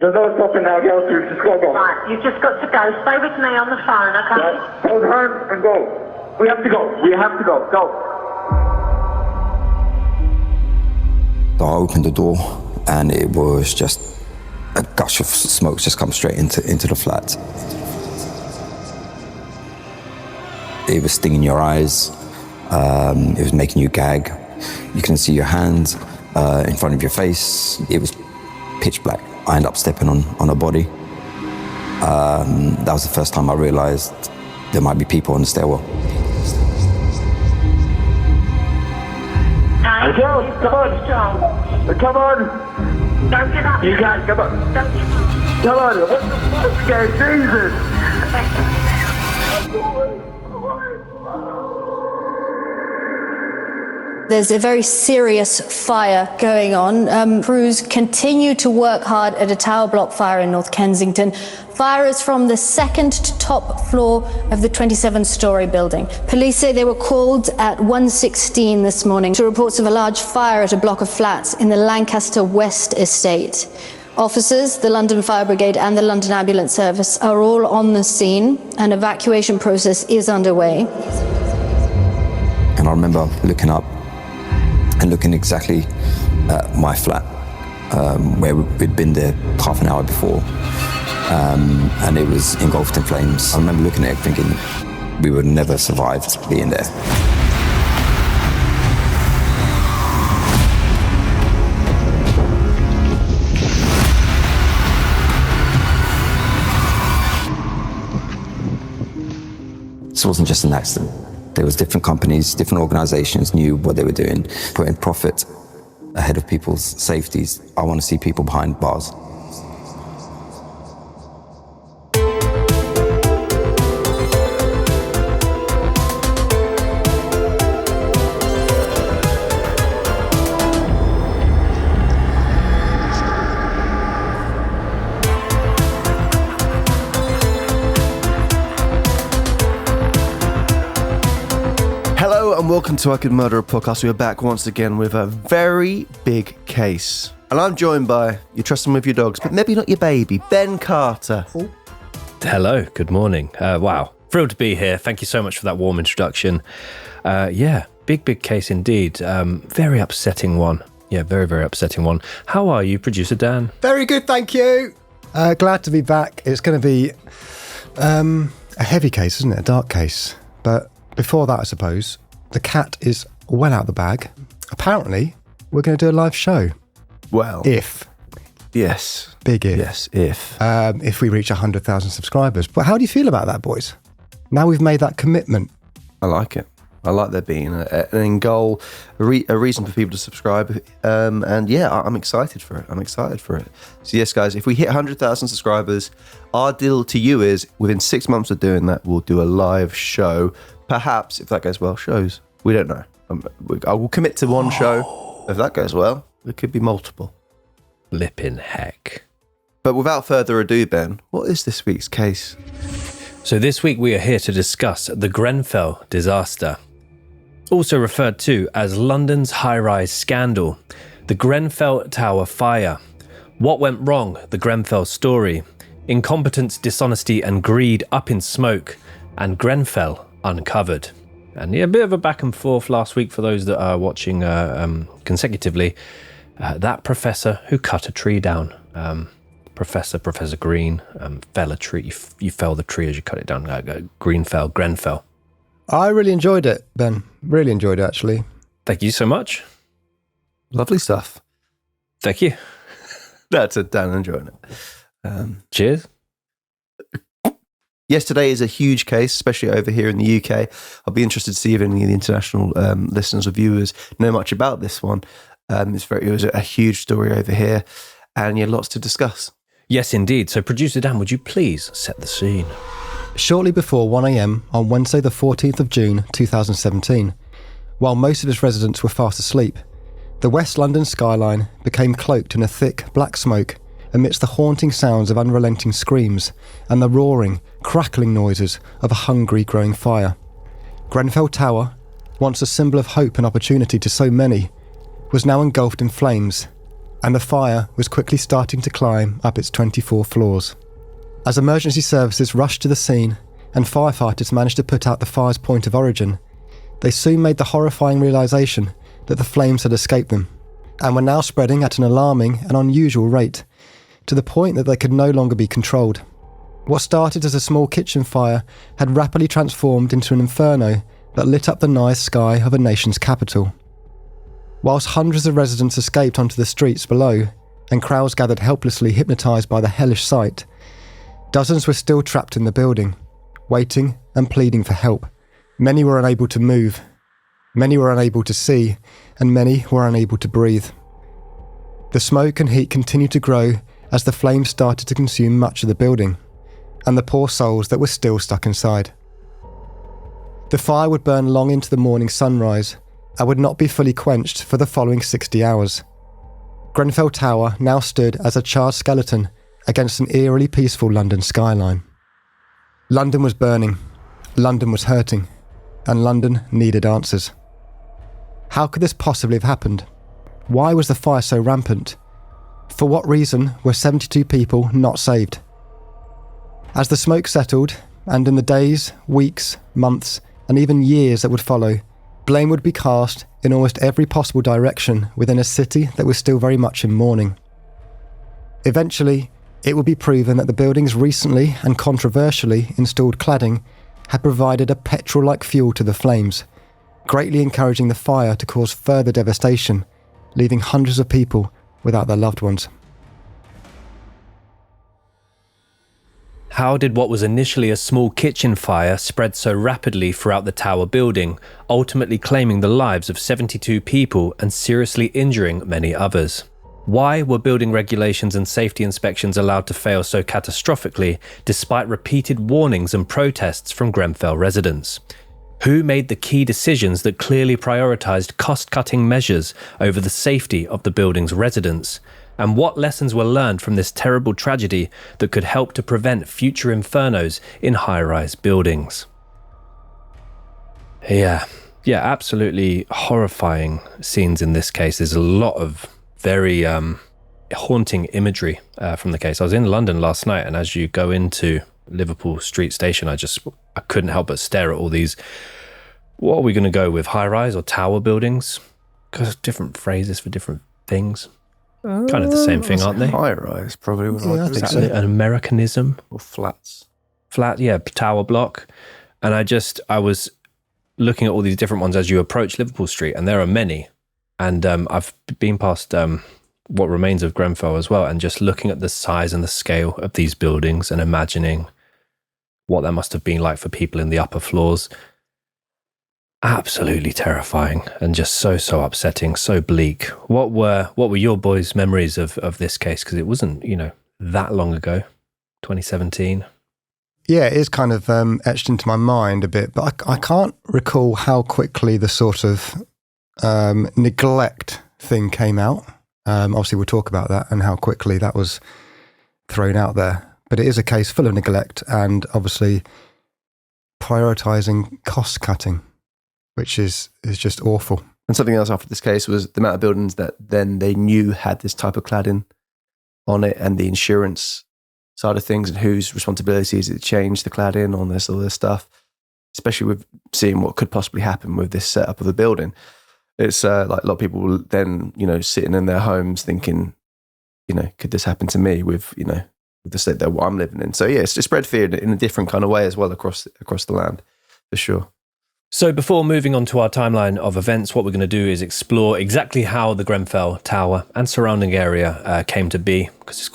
There's no stopping now, girls. You've just got to go. Right, you've just got to go. Stay with me on the phone, okay? Right. Hold hands and go. We have to go. We have to go. Go. So I opened the door and it was just a gush of smoke just come straight into the flat. It was stinging your eyes. It was making you gag. You couldn't see your hand in front of your face. It was pitch black. I ended up stepping on a body. That was the first time I realized there might be people on the stairwell. Girls, come on. Come on. Don't get up. You guys, come on. Don't get up. Come on. What the fuck, guys? Jesus. There's a very serious fire going on. Crews continue to work hard at a tower block fire in North Kensington. Fire is from the second to top floor of the 27-storey building. Police say they were called at 1:16 this morning to reports of a large fire at a block of flats in the Lancaster West estate. Officers, the London Fire Brigade and the London Ambulance Service are all on the scene. An evacuation process is underway. And I remember looking up and looking exactly at my flat, where we'd been there half an hour before, and it was engulfed in flames. I remember looking at it thinking we would never survive being there. This wasn't just an accident. There was different companies, different organizations knew what they were doing, putting profit ahead of people's safeties. I want to see people behind bars. And welcome to I Could Murder a Podcast. We are back once again with a very big case. And I'm joined by, you trust him with your dogs, but maybe not your baby, Ben Carter. Oh. Hello, good morning. Wow, thrilled to be here. Thank you so much for that warm introduction. Big case indeed. Very upsetting one. Yeah, very, very upsetting one. How are you, producer Dan? Very good, thank you. Glad to be back. It's going to be a heavy case, isn't it? A dark case. But before that, I suppose, the cat is well out of the bag. Apparently, we're going to do a live show. Well. If. Yes. Big if. Yes, if. If we reach 100,000 subscribers. But how do you feel about that, boys? Now we've made that commitment. I like it. I like there being an end goal, a reason for people to subscribe. And yeah, I'm excited for it. So yes, guys, if we hit 100,000 subscribers, our deal to you is within 6 months of doing that, we'll do a live show. Perhaps, if that goes well, shows. We don't know. I will commit to one show. If that goes well, there could be multiple. Flippin' heck. But without further ado, Ben, what is this week's case? So this week we are here to discuss the Grenfell disaster, also referred to as London's high-rise scandal, the Grenfell Tower fire, what went wrong, the Grenfell story, incompetence, dishonesty and greed up in smoke, and Grenfell uncovered. And yeah, a bit of a back and forth last week for those that are watching consecutively. That professor who cut a tree down, Professor Green, fell a tree. You fell the tree as you cut it down. Grenfell. I really enjoyed it, Ben. Really enjoyed it, actually. Thank you so much. Lovely stuff. Thank you. That's it, Dan, enjoying it. Cheers. Yesterday is a huge case, especially over here in the UK. I'll be interested to see if any of the international listeners or viewers know much about this one. It was a huge story over here, and yeah, lots to discuss. Yes, indeed. So, Producer Dan, would you please set the scene? Shortly before 1 a.m. on Wednesday the 14th of June 2017, while most of its residents were fast asleep, the West London skyline became cloaked in a thick black smoke amidst the haunting sounds of unrelenting screams and the roaring, crackling noises of a hungry growing fire. Grenfell Tower, once a symbol of hope and opportunity to so many, was now engulfed in flames, and the fire was quickly starting to climb up its 24 floors. As emergency services rushed to the scene and firefighters managed to put out the fire's point of origin, they soon made the horrifying realisation that the flames had escaped them and were now spreading at an alarming and unusual rate, to the point that they could no longer be controlled. What started as a small kitchen fire had rapidly transformed into an inferno that lit up the night sky of a nation's capital. Whilst hundreds of residents escaped onto the streets below and crowds gathered helplessly hypnotised by the hellish sight, dozens were still trapped in the building, waiting and pleading for help. Many were unable to move, many were unable to see, and many were unable to breathe. The smoke and heat continued to grow as the flames started to consume much of the building, and the poor souls that were still stuck inside. The fire would burn long into the morning sunrise and would not be fully quenched for the following 60 hours. Grenfell Tower now stood as a charred skeleton against an eerily peaceful London skyline. London was burning, London was hurting, and London needed answers. How could this possibly have happened? Why was the fire so rampant? For what reason were 72 people not saved? As the smoke settled, and in the days, weeks, months, and even years that would follow, blame would be cast in almost every possible direction within a city that was still very much in mourning. Eventually, it would be proven that the building's recently and controversially installed cladding had provided a petrol-like fuel to the flames, greatly encouraging the fire to cause further devastation, leaving hundreds of people without their loved ones. How did what was initially a small kitchen fire spread so rapidly throughout the tower building, ultimately claiming the lives of 72 people and seriously injuring many others? Why were building regulations and safety inspections allowed to fail so catastrophically, despite repeated warnings and protests from Grenfell residents? Who made the key decisions that clearly prioritised cost-cutting measures over the safety of the building's residents? And what lessons were learned from this terrible tragedy that could help to prevent future infernos in high-rise buildings? Yeah, absolutely horrifying scenes in this case. There's a lot of very haunting imagery from the case. I was in London last night, and as you go into Liverpool Street Station, I couldn't help but stare at all these, what are we going to go with, high-rise or tower buildings? Because different phrases for different things. Kind of the same thing, aren't they? High-rise, probably. I think so. An Americanism. Or flats. Flat, yeah, tower block. And I was looking at all these different ones as you approach Liverpool Street, and there are many. And I've been past what remains of Grenfell as well, and just looking at the size and the scale of these buildings and imagining what that must have been like for people in the upper floors. Absolutely terrifying and just so upsetting, so bleak. What were your boys' memories of this case? Because it wasn't, that long ago, 2017. Yeah, it is kind of etched into my mind a bit, but I can't recall how quickly the sort of neglect thing came out. Obviously, we'll talk about that and how quickly that was thrown out there. But it is a case full of neglect and obviously prioritising cost cutting, which is just awful. And something else after this case was the amount of buildings that then they knew had this type of cladding on it, and the insurance side of things, and whose responsibility is it to change the cladding on this, all this stuff, especially with seeing what could possibly happen with this setup of the building. It's like a lot of people will then, sitting in their homes thinking, could this happen to me with the state that I'm living in? So yeah, it's spread fear in a different kind of way as well across the land, for sure. So before moving on to our timeline of events, what we're going to do is explore exactly how the Grenfell Tower and surrounding area came to be, because it's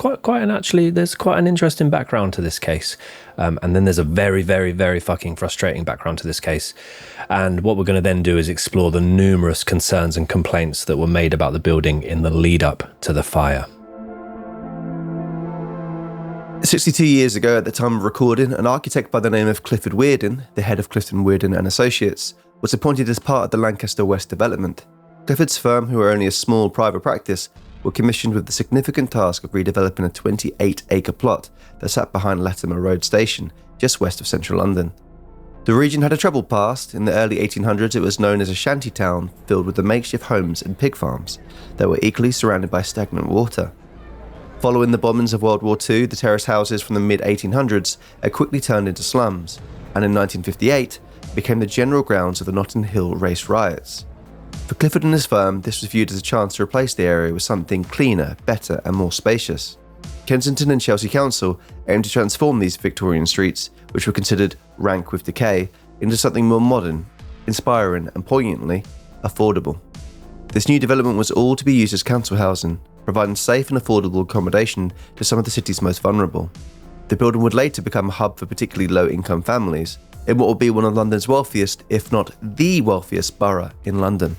there's quite an interesting background to this case. And then there's a very, very, very fucking frustrating background to this case. And what we're going to then do is explore the numerous concerns and complaints that were made about the building in the lead up to the fire. 62 years ago, at the time of recording, an architect by the name of Clifford Weirden, the head of Clifton Weirden and Associates, was appointed as part of the Lancaster West development. Clifford's firm, who were only a small private practice, were commissioned with the significant task of redeveloping a 28-acre plot that sat behind Latimer Road Station, just west of central London. The region had a troubled past. In the early 1800s, it was known as a shanty town filled with the makeshift homes and pig farms that were equally surrounded by stagnant water. Following the bombings of World War II, the terrace houses from the mid-1800s had quickly turned into slums, and in 1958 became the general grounds of the Notting Hill race riots. For Clifford and his firm, this was viewed as a chance to replace the area with something cleaner, better and more spacious. Kensington and Chelsea Council aimed to transform these Victorian streets, which were considered rank with decay, into something more modern, inspiring and poignantly affordable. This new development was all to be used as council housing, providing safe and affordable accommodation to some of the city's most vulnerable. The building would later become a hub for particularly low-income families, in what will be one of London's wealthiest, if not the wealthiest borough in London.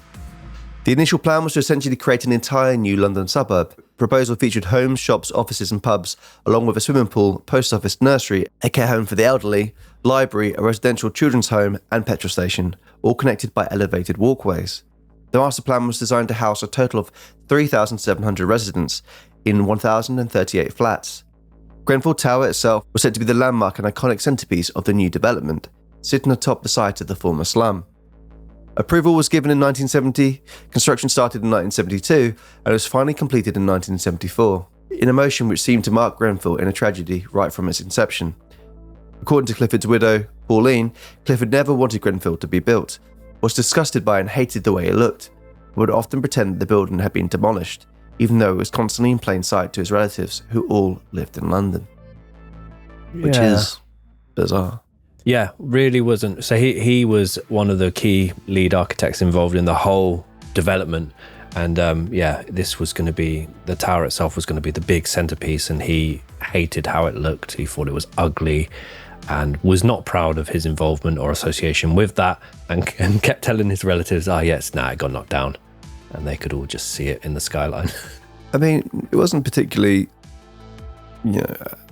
The initial plan was to essentially create an entire new London suburb. Proposal featured homes, shops, offices and pubs, along with a swimming pool, post office, nursery, a care home for the elderly, library, a residential children's home and petrol station, all connected by elevated walkways. The master plan was designed to house a total of 3,700 residents in 1,038 flats. Grenfell Tower itself was said to be the landmark and iconic centrepiece of the new development, sitting atop the site of the former slum. Approval was given in 1970, construction started in 1972, and was finally completed in 1974, in a motion which seemed to mark Grenfell in a tragedy right from its inception. According to Clifford's widow, Pauline, Clifford never wanted Grenfell to be built, was disgusted by and hated the way it looked, but would often pretend that the building had been demolished, even though it was constantly in plain sight to his relatives, who all lived in London. Which is bizarre. Yeah, really wasn't. So he was one of the key lead architects involved in the whole development. And this was going to be, the tower itself was going to be the big centerpiece, and he hated how it looked. He thought it was ugly and was not proud of his involvement or association with that, and kept telling his relatives, it got knocked down. And they could all just see it in the skyline. I mean, it wasn't particularly,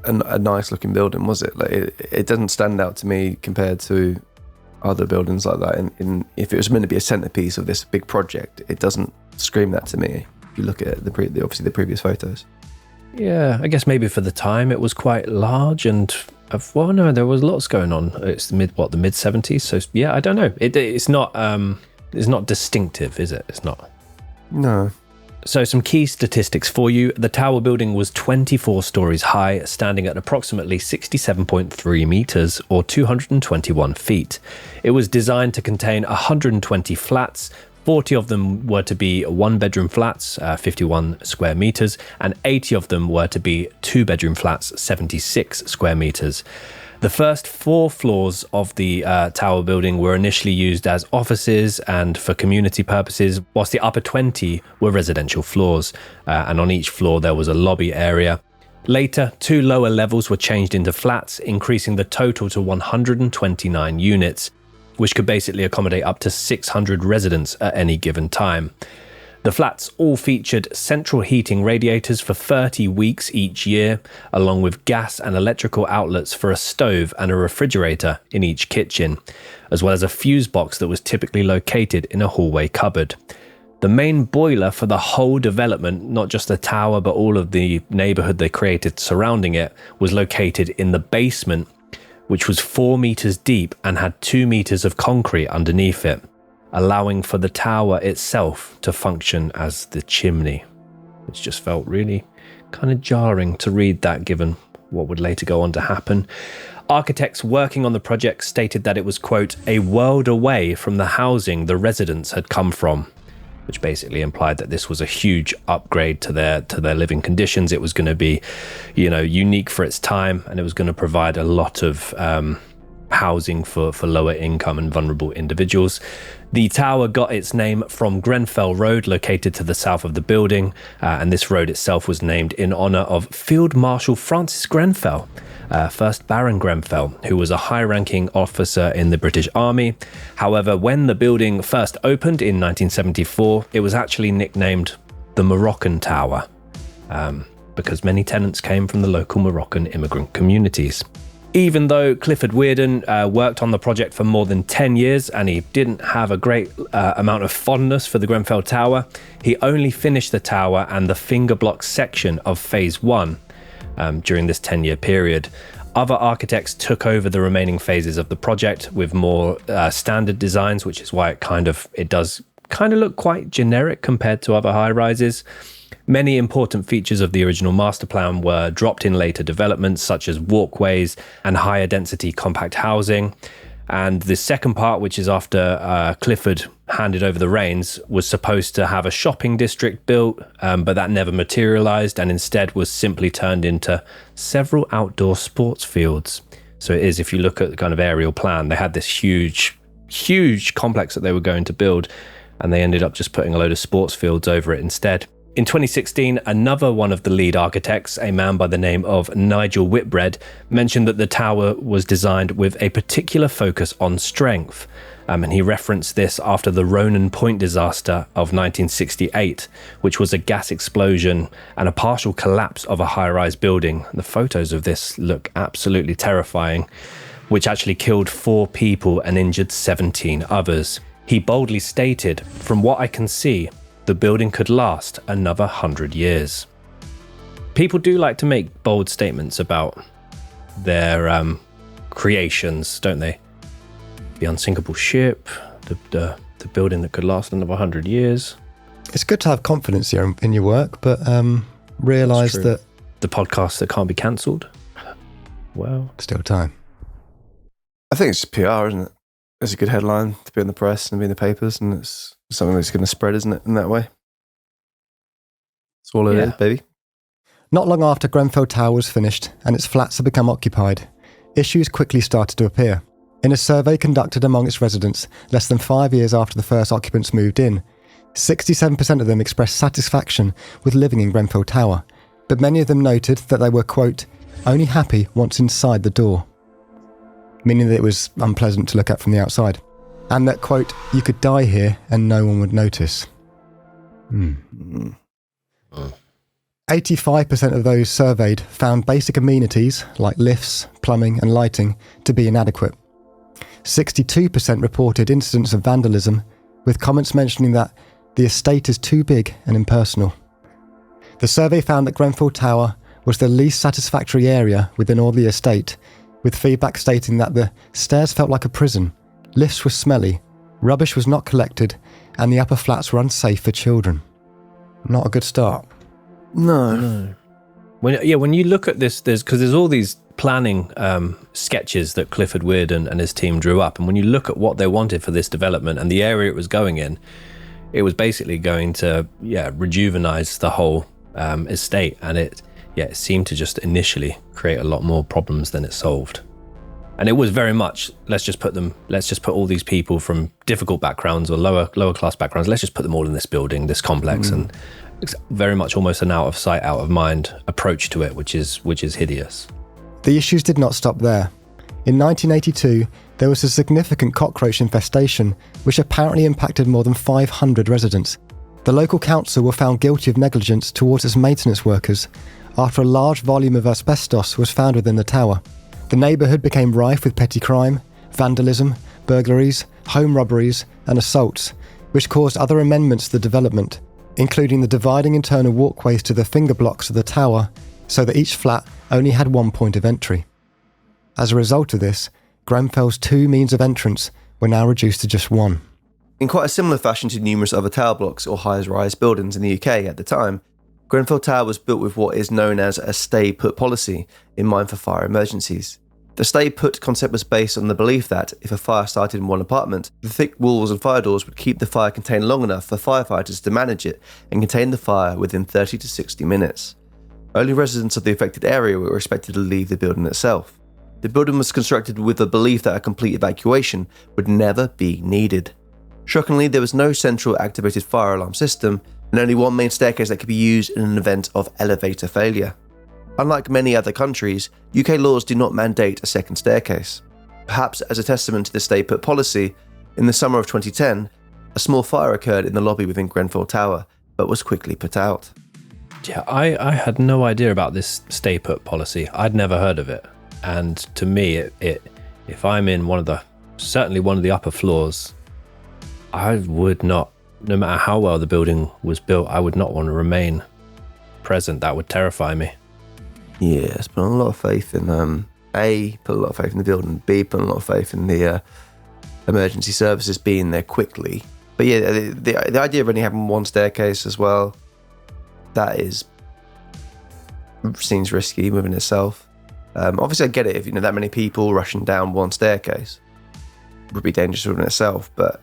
a nice looking building, was it? Like it doesn't stand out to me compared to other buildings like that. If it was meant to be a centerpiece of this big project, it doesn't scream that to me. If you look at obviously the previous photos. Yeah, I guess maybe for the time it was quite large, and there was lots going on. It's the mid 70s. So yeah, I don't know. It's not distinctive, is it? It's not. No. So some key statistics for you. The tower building was 24 stories high, standing at approximately 67.3 meters or 221 feet. It was designed to contain 120 flats. 40 of them were to be one-bedroom flats, 51 square meters, and 80 of them were to be two-bedroom flats, 76 square meters. The first 4 floors of the tower building were initially used as offices and for community purposes, whilst the upper 20 were residential floors, and on each floor there was a lobby area. Later, 2 lower levels were changed into flats, increasing the total to 129 units, which could basically accommodate up to 600 residents at any given time. The flats all featured central heating radiators for 30 weeks each year, along with gas and electrical outlets for a stove and a refrigerator in each kitchen, as well as a fuse box that was typically located in a hallway cupboard. The main boiler for the whole development, not just the tower but all of the neighbourhood they created surrounding it, was located in the basement, which was 4 meters deep and had 2 meters of concrete underneath it, allowing for the tower itself to function as the chimney, which just felt really kind of jarring to read that, given what would later go on to happen. Architects working on the project stated that it was, quote, a world away from the housing the residents had come from, which basically implied that this was a huge upgrade to their living conditions. It was going to be, unique for its time, and it was going to provide a lot of housing for lower income and vulnerable individuals. The tower got its name from Grenfell Road, located to the south of the building, and this road itself was named in honour of Field Marshal Francis Grenfell, 1st Baron Grenfell, who was a high-ranking officer in the British Army. However, when the building first opened in 1974, it was actually nicknamed the Moroccan Tower, because many tenants came from the local Moroccan immigrant communities. Even though Clifford Weirden worked on the project for more than 10 years and he didn't have a great amount of fondness for the Grenfell Tower, he only finished the tower and the finger block section of Phase 1 during this 10-year period. Other architects took over the remaining phases of the project with more standard designs, which is why it does kind of look quite generic compared to other high-rises. Many important features of the original master plan were dropped in later developments, such as walkways and higher density compact housing. And the second part, which is after Clifford handed over the reins, was supposed to have a shopping district built, but that never materialized and instead was simply turned into several outdoor sports fields. So it is, if you look at the kind of aerial plan, they had this huge complex that they were going to build, and they ended up just putting a load of sports fields over it instead. In 2016, another one of the lead architects, a man by the name of Nigel Whitbread, mentioned that the tower was designed with a particular focus on strength. And he referenced this after the Ronan Point disaster of 1968, which was a gas explosion and a partial collapse of a high-rise building. The photos of this look absolutely terrifying, which actually killed 4 people and injured 17 others. He boldly stated, "From what I can see, the building could last another 100 years. People do like to make bold statements about their creations, don't they? The unsinkable ship, the building that could last another 100 years. It's good to have confidence in your work, but realise that... The podcast that can't be cancelled? Well... Still time. I think it's just PR, isn't it? It's a good headline to be in the press and be in the papers, and it's something that's going to spread, isn't it, in that way? That's all it is, baby. Not long after Grenfell Tower was finished and its flats had become occupied, issues quickly started to appear. In a survey conducted among its residents less than 5 years after the first occupants moved in, 67% of them expressed satisfaction with living in Grenfell Tower, but many of them noted that they were, quote, only happy once inside the door, meaning that it was unpleasant to look at from the outside, and that, quote, you could die here and no one would notice. 85% of those surveyed found basic amenities like lifts, plumbing and lighting to be inadequate. 62% reported incidents of vandalism, with comments mentioning that the estate is too big and impersonal. The survey found that Grenfell Tower was the least satisfactory area within all the estate, with feedback stating that the stairs felt like a prison, lifts were smelly, rubbish was not collected, and the upper flats were unsafe for children. Not a good start. No. When you look at this, there's all these planning sketches that Clifford Weird and his team drew up, and when you look at what they wanted for this development and the area it was going in, it was basically going to rejuvenize the whole estate, and it seemed to just initially create a lot more problems than it solved. And it was very much, let's just put all these people from difficult backgrounds or lower class backgrounds, let's just put them all in this building, this complex, and it's very much almost an out of sight, out of mind approach to it, which is hideous. The issues did not stop there. In 1982, there was a significant cockroach infestation, which apparently impacted more than 500 residents. The local council were found guilty of negligence towards its maintenance workers after a large volume of asbestos was found within the tower. The neighbourhood became rife with petty crime, vandalism, burglaries, home robberies and assaults, which caused other amendments to the development, including the dividing internal walkways to the finger blocks of the tower so that each flat only had one point of entry. As a result of this, Grenfell's 2 means of entrance were now reduced to just 1. In quite a similar fashion to numerous other tower blocks or high-rise buildings in the UK at the time, Grenfell Tower was built with what is known as a stay-put policy in mind for fire emergencies. The stay-put concept was based on the belief that, if a fire started in one apartment, the thick walls and fire doors would keep the fire contained long enough for firefighters to manage it and contain the fire within 30 to 60 minutes. Only residents of the affected area were expected to leave the building itself. The building was constructed with the belief that a complete evacuation would never be needed. Shockingly, there was no central activated fire alarm system, and only one main staircase that could be used in an event of elevator failure. Unlike many other countries, UK laws do not mandate a second staircase. Perhaps as a testament to the stay-put policy, in the summer of 2010, a small fire occurred in the lobby within Grenfell Tower, but was quickly put out. Yeah, I had no idea about this stay-put policy. I'd never heard of it. And to me, if I'm in certainly one of the upper floors, I would not, no matter how well the building was built, I would not want to remain present. That would terrify me. Yeah, it's put a lot of faith in A, put a lot of faith in the building, B, put a lot of faith in the emergency services being there quickly. But yeah, the idea of only having one staircase as well, that seems risky within itself. Obviously, I get it if that many people rushing down one staircase would be dangerous within itself. But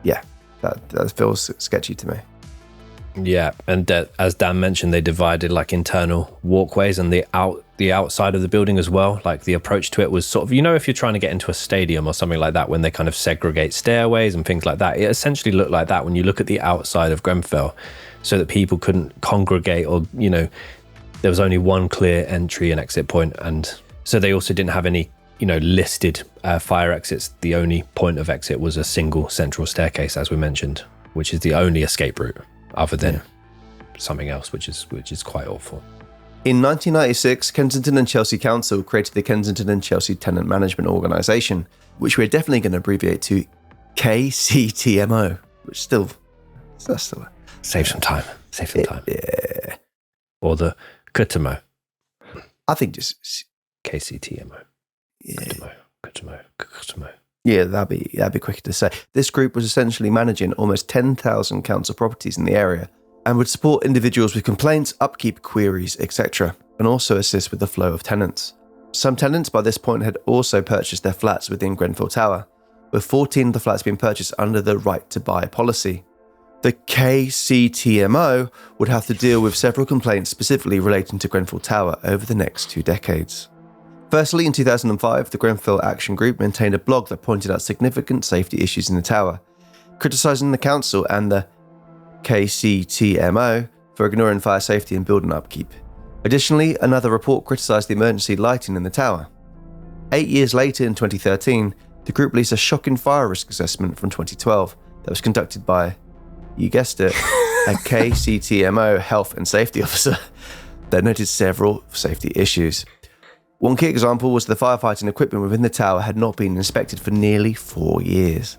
yeah, that feels sketchy to me. Yeah, and as Dan mentioned, they divided like internal walkways and the outside of the building as well. Like the approach to it was sort of, if you're trying to get into a stadium or something like that, when they kind of segregate stairways and things like that, it essentially looked like that when you look at the outside of Grenfell, so that people couldn't congregate, or there was only one clear entry and exit point, and so they also didn't have any listed fire exits. The only point of exit was a single central staircase, as we mentioned, which is the only escape route other than something else, which is quite awful. In 1996, Kensington and Chelsea Council created the Kensington and Chelsea Tenant Management Organisation, which we're definitely going to abbreviate to KCTMO, which that's still Save some time. Yeah. Or the KTMO. I think just KCTMO. Yeah. KTMO. Yeah, that'd be quicker to say. This group was essentially managing almost 10,000 council properties in the area and would support individuals with complaints, upkeep queries, etc., and also assist with the flow of tenants. Some tenants by this point had also purchased their flats within Grenfell Tower, with 14 of the flats being purchased under the right to buy policy. The KCTMO would have to deal with several complaints specifically relating to Grenfell Tower over the next 2 decades. Firstly, in 2005, the Grenfell Action Group maintained a blog that pointed out significant safety issues in the tower, criticising the council and the KCTMO for ignoring fire safety and building upkeep. Additionally, another report criticised the emergency lighting in the tower. 8 years later, in 2013, the group released a shocking fire risk assessment from 2012 that was conducted by, you guessed it, a KCTMO health and safety officer that noted several safety issues. One key example was the firefighting equipment within the tower had not been inspected for nearly 4 years,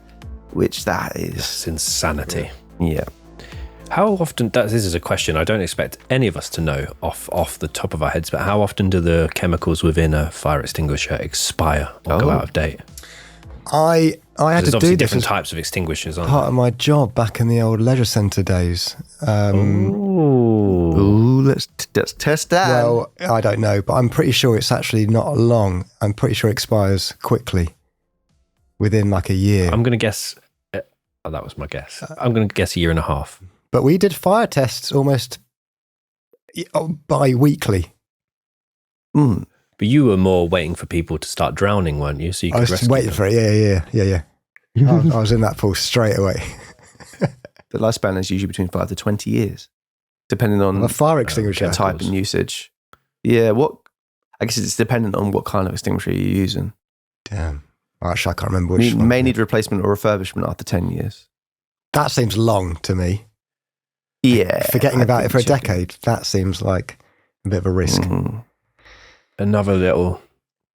which that's insanity. Yeah. How often, this is a question I don't expect any of us to know off the top of our heads, but how often do the chemicals within a fire extinguisher expire or go out of date? I had to do this different types of extinguishers, aren't part of my job back in the old leisure centre days. Ooh, let's test that. Well, I don't know, but I'm pretty sure it's actually not long. I'm pretty sure it expires quickly, within like a year. I'm going to guess, that was my guess. I'm going to guess 1.5 years. But we did fire tests almost bi-weekly. Mm. But you were more waiting for people to start drowning, weren't you? So you I could was just waiting for it. Yeah. I was in that pool straight away. The lifespan is usually between 5 to 20 years, depending on a fire extinguisher type and usage. Yeah, I guess it's dependent on what kind of extinguisher you're using. Damn. Actually, I can't remember which You one. may need replacement or refurbishment after 10 years. That seems long to me. Yeah. Forgetting I about think it for a checking. decade, that seems like a bit of a risk. Mhm. Another little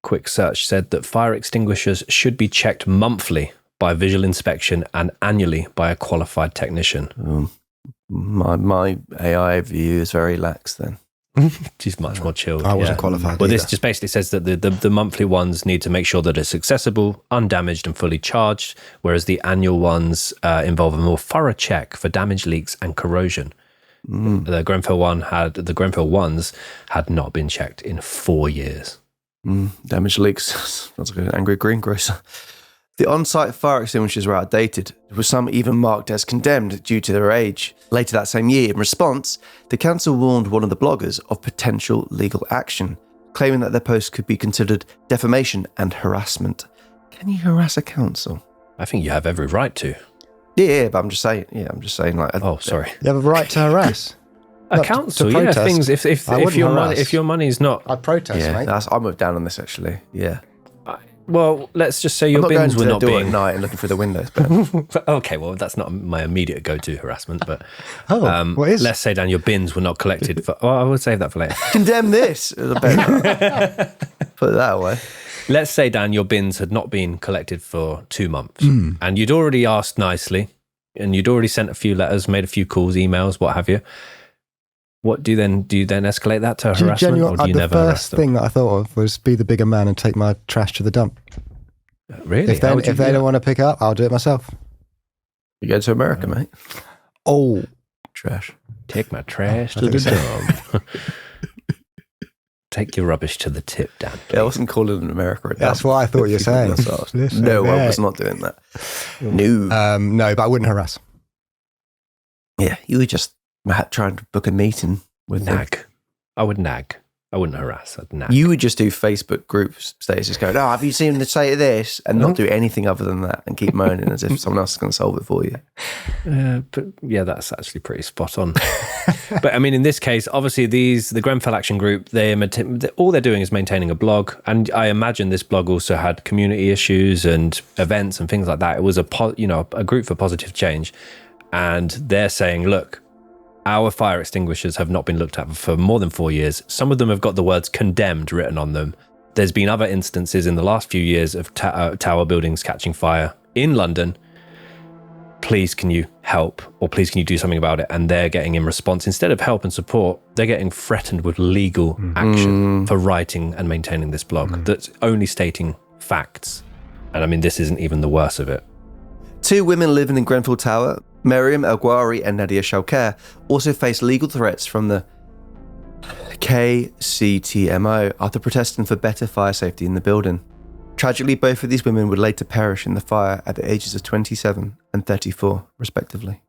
quick search said that fire extinguishers should be checked monthly by visual inspection and annually by a qualified technician. My AI view is very lax then. She's much more chilled. I wasn't qualified Well, either. this just basically says that the monthly ones need to make sure that it's accessible, undamaged and fully charged, whereas the annual ones involve a more thorough check for damage, leaks and corrosion. The Grenfell ones had not been checked in 4 years. Damage leaks. That's like an angry greengrocer. The on-site fire extinguishers were outdated, with some even marked as condemned due to their age. Later that same year, in response, the council warned one of the bloggers of potential legal action, claiming that their post could be considered defamation and harassment. Can you harass a council? I think you have every right to. Yeah, but I'm just saying. Like, Oh, sorry. You have a right to harass. A Not council, to yeah. protest. Things if I wouldn't harass. your money's not. I'd protest, yeah, mate. I'm with down on this actually. Yeah, Well, let's just say I'm your not going bins to were the not door being. at night and looking through the windows. But Okay, well, that's not my immediate go-to harassment, but What is? let's say, Dan, your bins were not collected for. Well, I would save that for later. condemn this. Put it that way. Let's say, Dan, your bins had not been collected for 2 months, and you'd already asked nicely, and you'd already sent a few letters, made a few calls, emails, what have you. What do you then escalate that to harassment, or do you never the harass first them? thing that I thought of was be the bigger man and take my trash to the dump. Really? If they don't want to pick it up, I'll do it myself. You go to America, mate. Oh, Trash. Take my trash I to the think dump. Take your rubbish to the tip, Dan. Yeah, I wasn't calling it America. that's what I thought you were saying. Listen, No, I mate. was not doing that. No. No, but I wouldn't harass. Yeah, you were just trying to book a meeting with them. Nag. I would nag. I wouldn't harass. I'd nag. You would just do Facebook group statuses going, oh, have you seen the state of this? And not do anything other than that and keep moaning as if someone else is going to solve it for you. But yeah, that's actually pretty spot on. But I mean, in this case, obviously the Grenfell Action Group, all they're doing is maintaining a blog. And I imagine this blog also had community issues and events and things like that. It was a group for positive change. And they're saying, look, our fire extinguishers have not been looked at for more than 4 years. Some of them have got the words condemned written on them. There's been other instances in the last few years of tower buildings catching fire in London. Please, can you help? Or please, can you do something about it? And they're getting, in response, instead of help and support, they're getting threatened with legal action for writing and maintaining this blog that's only stating facts. And I mean, this isn't even the worst of it. 2 women living in Grenfell Tower, Miriam El-Ghawari and Nadia Shalker, also face legal threats from the KCTMO after protesting for better fire safety in the building. Tragically, both of these women would later perish in the fire at the ages of 27 and 34, respectively.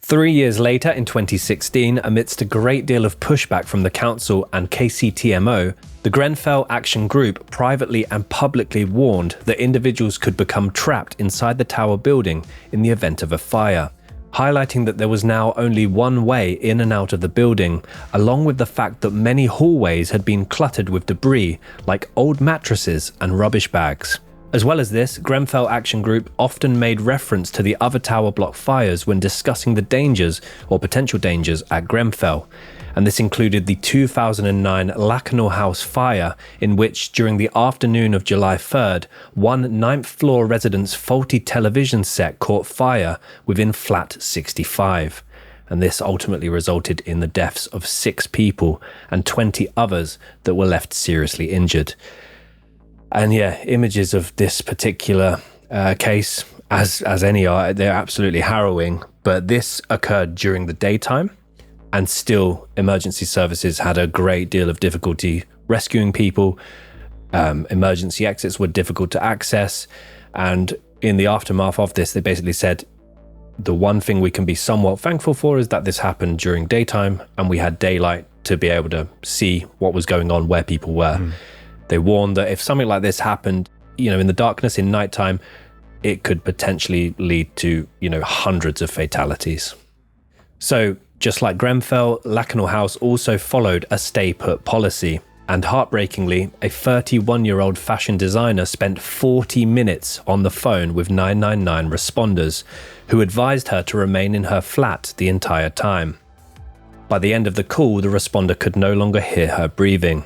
3 years later, in 2016, amidst a great deal of pushback from the council and KCTMO, the Grenfell Action Group privately and publicly warned that individuals could become trapped inside the tower building in the event of a fire, highlighting that there was now only one way in and out of the building, along with the fact that many hallways had been cluttered with debris like old mattresses and rubbish bags. As well as this, Grenfell Action Group often made reference to the other tower block fires when discussing the dangers or potential dangers at Grenfell. And this included the 2009 Lakanal House fire, in which, during the afternoon of July 3rd, one 9th floor resident's faulty television set caught fire within flat 65. And this ultimately resulted in the deaths of 6 people and 20 others that were left seriously injured. And yeah, images of this particular case, as any are, they're absolutely harrowing. But this occurred during the daytime, and still emergency services had a great deal of difficulty rescuing people. Emergency exits were difficult to access. And in the aftermath of this, they basically said, the one thing we can be somewhat thankful for is that this happened during daytime and we had daylight to be able to see what was going on, where people were. They warned that if something like this happened, in the darkness, in nighttime, it could potentially lead to, hundreds of fatalities. So just like Grenfell, Lakanal House also followed a stay-put policy. And heartbreakingly, a 31-year-old fashion designer spent 40 minutes on the phone with 999 responders, who advised her to remain in her flat the entire time. By the end of the call, the responder could no longer hear her breathing.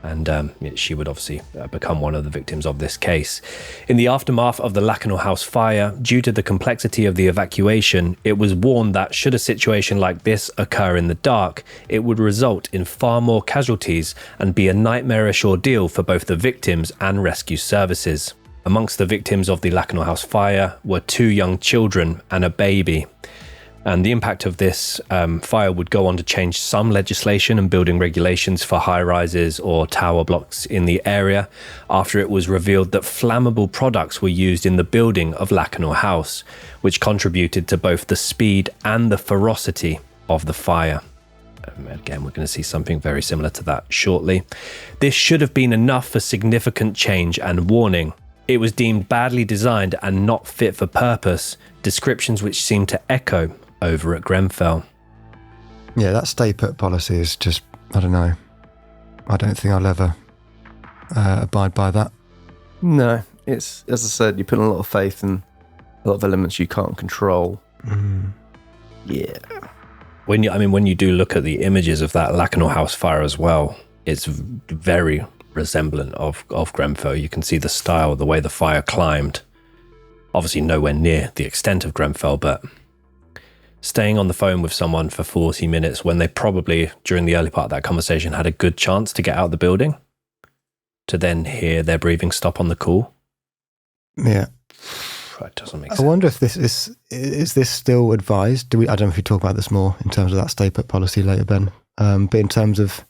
And she would obviously become one of the victims of this case. In the aftermath of the Lakanal House fire, due to the complexity of the evacuation, it was warned that should a situation like this occur in the dark, it would result in far more casualties and be a nightmarish ordeal for both the victims and rescue services. Amongst the victims of the Lakanal House fire were 2 young children and a baby. And the impact of this fire would go on to change some legislation and building regulations for high-rises or tower blocks in the area, after it was revealed that flammable products were used in the building of Lakanal House, which contributed to both the speed and the ferocity of the fire. Again, we're going to see something very similar to that shortly. This should have been enough for significant change and warning. It was deemed badly designed and not fit for purpose, descriptions which seem to echo over at Grenfell. Yeah, that stay-put policy is just, I don't know. I don't think I'll ever abide by that. No, it's, as I said, you put a lot of faith in a lot of elements you can't control. Yeah. When you do look at the images of that Lakanal House fire as well, it's very resemblant of Grenfell. You can see the style, the way the fire climbed. Obviously nowhere near the extent of Grenfell, but staying on the phone with someone for 40 minutes when they probably, during the early part of that conversation, had a good chance to get out of the building, to then hear their breathing stop on the call. Yeah. That doesn't make sense. I wonder if this is this still advised? I don't know if we talk about this more in terms of that stay put policy later, Ben. But in terms of,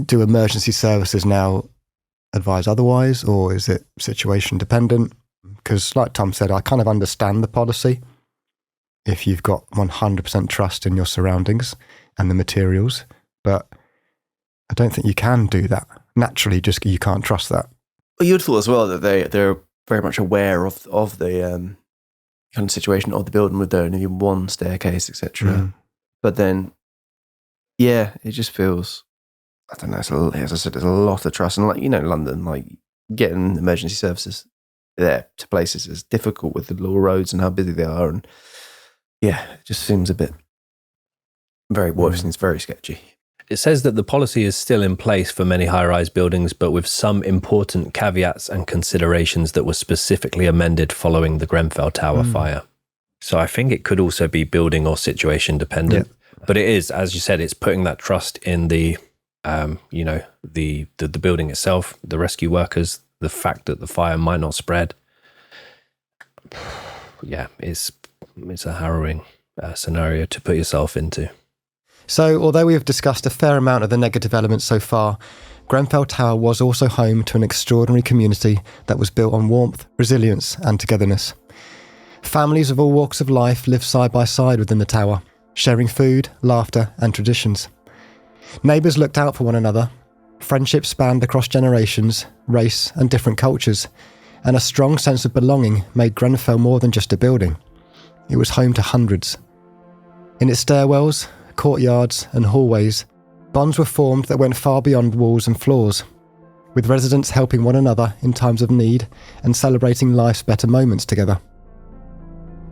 do emergency services now advise otherwise, or is it situation dependent? Because like Tom said, I kind of understand the policy if you've got 100% trust in your surroundings and the materials, but I don't think you can do that. Naturally, just you can't trust that. Well, you'd thought as well that they're very much aware of the kind of situation of the building with there only one staircase, etc. But then, yeah, it just feels, I don't know, as I said, there's a lot of trust. And like, London, like getting emergency services there to places is difficult with the little roads and how busy they are. And yeah, it just seems a bit it's very sketchy. It says that the policy is still in place for many high-rise buildings, but with some important caveats and considerations that were specifically amended following the Grenfell Tower fire. So I think it could also be building or situation dependent. Yeah. But it is, as you said, it's putting that trust in the building itself, the rescue workers, the fact that the fire might not spread. Yeah, it's a harrowing scenario to put yourself into. So, although we have discussed a fair amount of the negative elements so far, Grenfell Tower was also home to an extraordinary community that was built on warmth, resilience and togetherness. Families of all walks of life lived side by side within the tower, sharing food, laughter and traditions. Neighbours looked out for one another. Friendships spanned across generations, race and different cultures, and a strong sense of belonging made Grenfell more than just a building. It was home to hundreds. In its stairwells, courtyards and hallways, bonds were formed that went far beyond walls and floors, with residents helping one another in times of need and celebrating life's better moments together.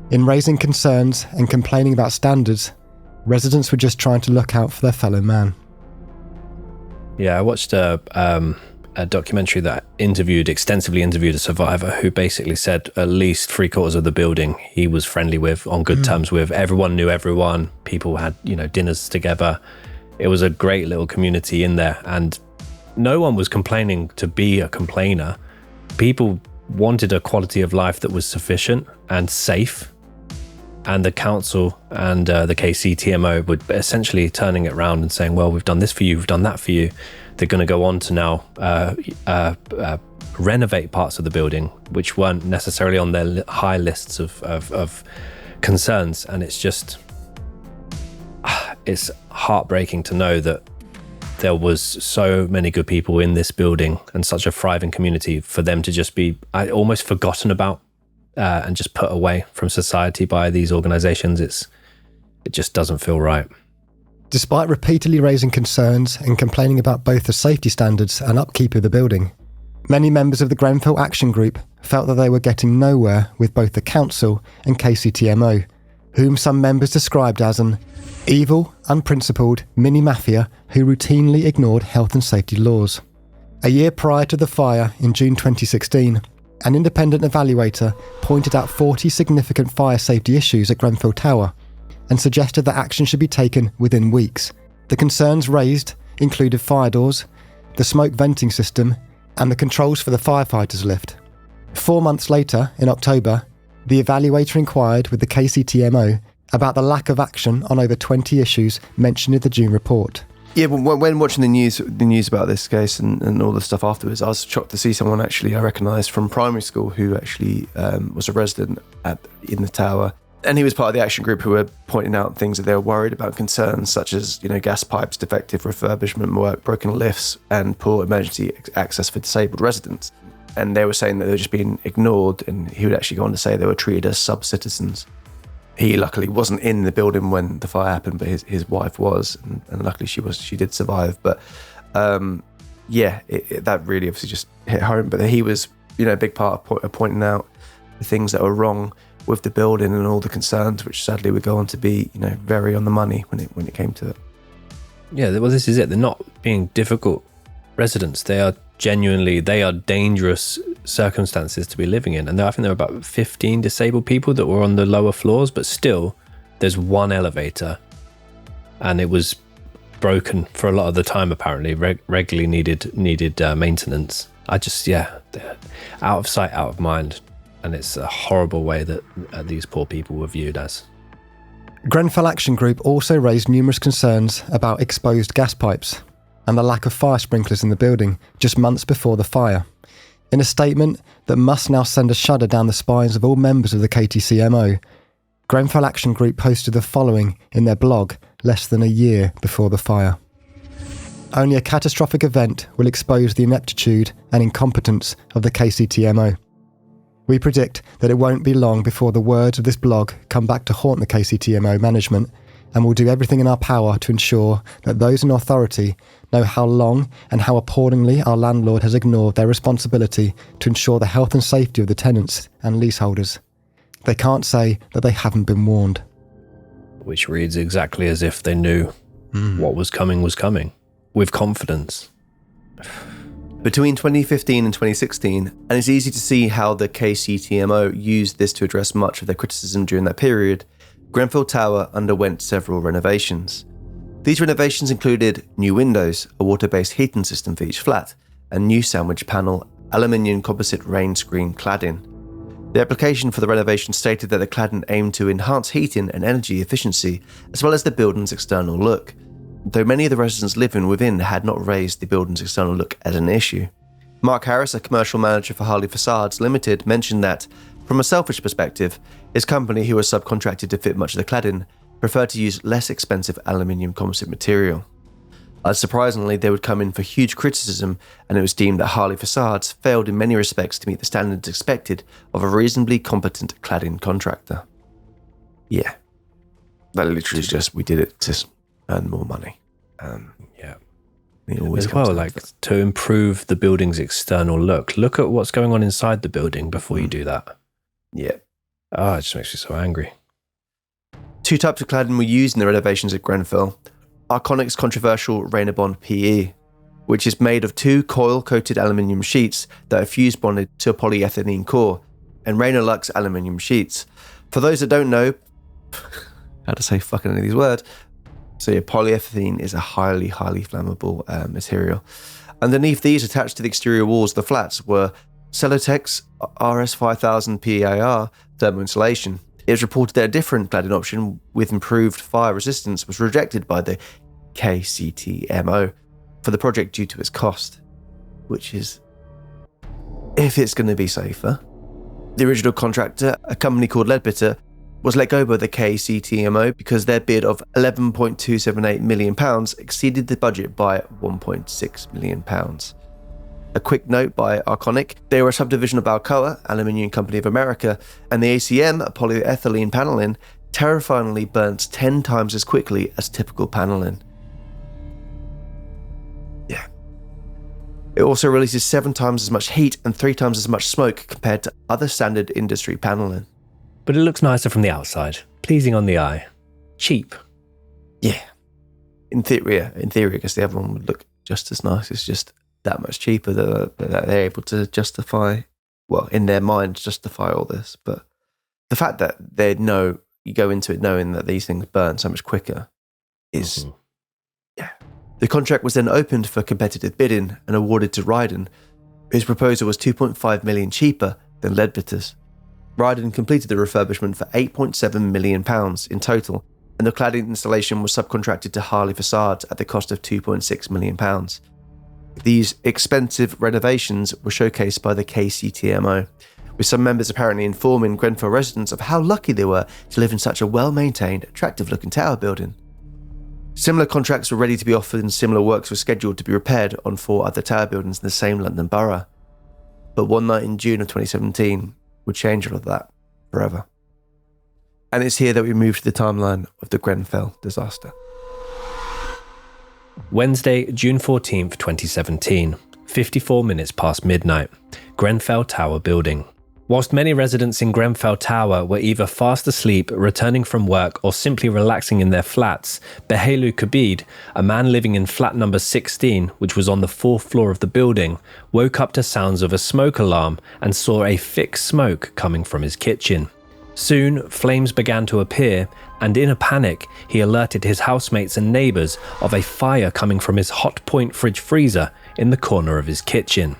In raising concerns and complaining about standards, residents were just trying to look out for their fellow man. Yeah, I watched a documentary that extensively interviewed a survivor who basically said at least 3/4 of the building he was friendly with, on good terms with. Everyone knew everyone. People had, dinners together. It was a great little community in there, and no one was complaining to be a complainer. People wanted a quality of life that was sufficient and safe, and the council and the KCTMO would essentially turning it around and saying, well, we've done this for you, we've done that for you. They're going to go on to now renovate parts of the building which weren't necessarily on their high lists of concerns. And it's just, it's heartbreaking to know that there was so many good people in this building and such a thriving community for them to just be almost forgotten about and just put away from society by these organizations. It just doesn't feel right. Despite repeatedly raising concerns and complaining about both the safety standards and upkeep of the building, many members of the Grenfell Action Group felt that they were getting nowhere with both the council and KCTMO, whom some members described as an evil, unprincipled mini-mafia who routinely ignored health and safety laws. A year prior to the fire in June 2016, an independent evaluator pointed out 40 significant fire safety issues at Grenfell Tower and suggested that action should be taken within weeks. The concerns raised included fire doors, the smoke venting system, and the controls for the firefighters lift. 4 months later, in October, the evaluator inquired with the KCTMO about the lack of action on over 20 issues mentioned in the June report. Yeah, but when watching the news about this case and all the stuff afterwards, I was shocked to see someone actually I recognised from primary school who actually was a resident in the tower. And he was part of the action group who were pointing out things that they were worried about, concerns such as, gas pipes, defective refurbishment work, broken lifts, and poor emergency access for disabled residents. And they were saying that they were just being ignored, and he would actually go on to say they were treated as sub-citizens. He luckily wasn't in the building when the fire happened, but his wife was, and luckily she did survive. But that really obviously just hit home. But he was, a big part of pointing out the things that were wrong with the building and all the concerns, which sadly would go on to be, very on the money when it came to it. Yeah, well, this is it. They're not being difficult residents. They are genuinely, they are dangerous circumstances to be living in. And I think there were about 15 disabled people that were on the lower floors, but still, there's one elevator, and it was broken for a lot of the time. Apparently, regularly needed maintenance. Out of sight, out of mind, and it's a horrible way that these poor people were viewed as. Grenfell Action Group also raised numerous concerns about exposed gas pipes and the lack of fire sprinklers in the building just months before the fire. In a statement that must now send a shudder down the spines of all members of the KTCMO, Grenfell Action Group posted the following in their blog less than a year before the fire. Only a catastrophic event will expose the ineptitude and incompetence of the KCTMO. We predict that it won't be long before the words of this blog come back to haunt the KCTMO management, and we'll do everything in our power to ensure that those in authority know how long and how appallingly our landlord has ignored their responsibility to ensure the health and safety of the tenants and leaseholders. They can't say that they haven't been warned. Which reads exactly as if they knew what was coming, with confidence. Between 2015 and 2016, and it's easy to see how the KCTMO used this to address much of their criticism during that period, Grenfell Tower underwent several renovations. These renovations included new windows, a water-based heating system for each flat, a new sandwich panel, aluminium composite rain screen cladding. The application for the renovation stated that the cladding aimed to enhance heating and energy efficiency, as well as the building's external look, though many of the residents living within had not raised the building's external look as an issue. Mark Harris, a commercial manager for Harley Facades Limited, mentioned that, from a selfish perspective, his company, who was subcontracted to fit much of the cladding, preferred to use less expensive aluminium composite material. Unsurprisingly, they would come in for huge criticism, and it was deemed that Harley Facades failed in many respects to meet the standards expected of a reasonably competent cladding contractor. Yeah. That literally is just, we did it to earn more money. Yeah. It always as well, comes like down to to improve the building's external look. Look at what's going on inside the building before you do that. Yeah. Oh, it just makes me so angry. Two types of cladding were used in the renovations at Grenfell. Arconic's controversial Rainabond PE, which is made of two coil-coated aluminium sheets that are fuse bonded to a polyethylene core, and Rainolux aluminium sheets. For those that don't know how to say fucking any of these words, so polyethylene is a highly flammable material. Underneath these, attached to the exterior walls of the flats, were Celotex RS5000 PAR thermal insulation. It was reported that a different cladding option with improved fire resistance was rejected by the KCTMO for the project due to its cost, which is, if it's going to be safer. The original contractor, a company called Leadbitter, was let go by the KCTMO because their bid of £11.278 million exceeded the budget by £1.6 million. A quick note by Arconic, they were a subdivision of Alcoa, Aluminium Company of America, and the ACM, polyethylene paneling, terrifyingly burns 10 times as quickly as typical paneling. Yeah. It also releases 7 times as much heat and 3 times as much smoke compared to other standard industry paneling. But it looks nicer from the outside, pleasing on the eye, cheap. Yeah. In theory, I guess the other one would look just as nice. It's just that much cheaper that they're able to justify, well, in their minds, justify all this. But the fact that they know, you go into it knowing that these things burn so much quicker is, yeah. The contract was then opened for competitive bidding and awarded to Ryden, whose proposal was 2.5 million cheaper than Leadbitter's. Ryden completed the refurbishment for £8.7 million in total, and the cladding installation was subcontracted to Harley Facades at the cost of £2.6 million. These expensive renovations were showcased by the KCTMO, with some members apparently informing Grenfell residents of how lucky they were to live in such a well-maintained, attractive-looking tower building. Similar contracts were ready to be offered and similar works were scheduled to be repaired on 4 other tower buildings in the same London borough. But one night in June of 2017 would change all of that forever. And it's here that we move to the timeline of the Grenfell disaster. Wednesday, June 14th, 2017, 54 minutes past midnight, Grenfell Tower building. Whilst many residents in Grenfell Tower were either fast asleep, returning from work, or simply relaxing in their flats, Behelu Kabid, a man living in flat number 16, which was on the 4th floor of the building, woke up to sounds of a smoke alarm and saw a thick smoke coming from his kitchen. Soon, flames began to appear, and in a panic, he alerted his housemates and neighbours of a fire coming from his hot point fridge freezer in the corner of his kitchen.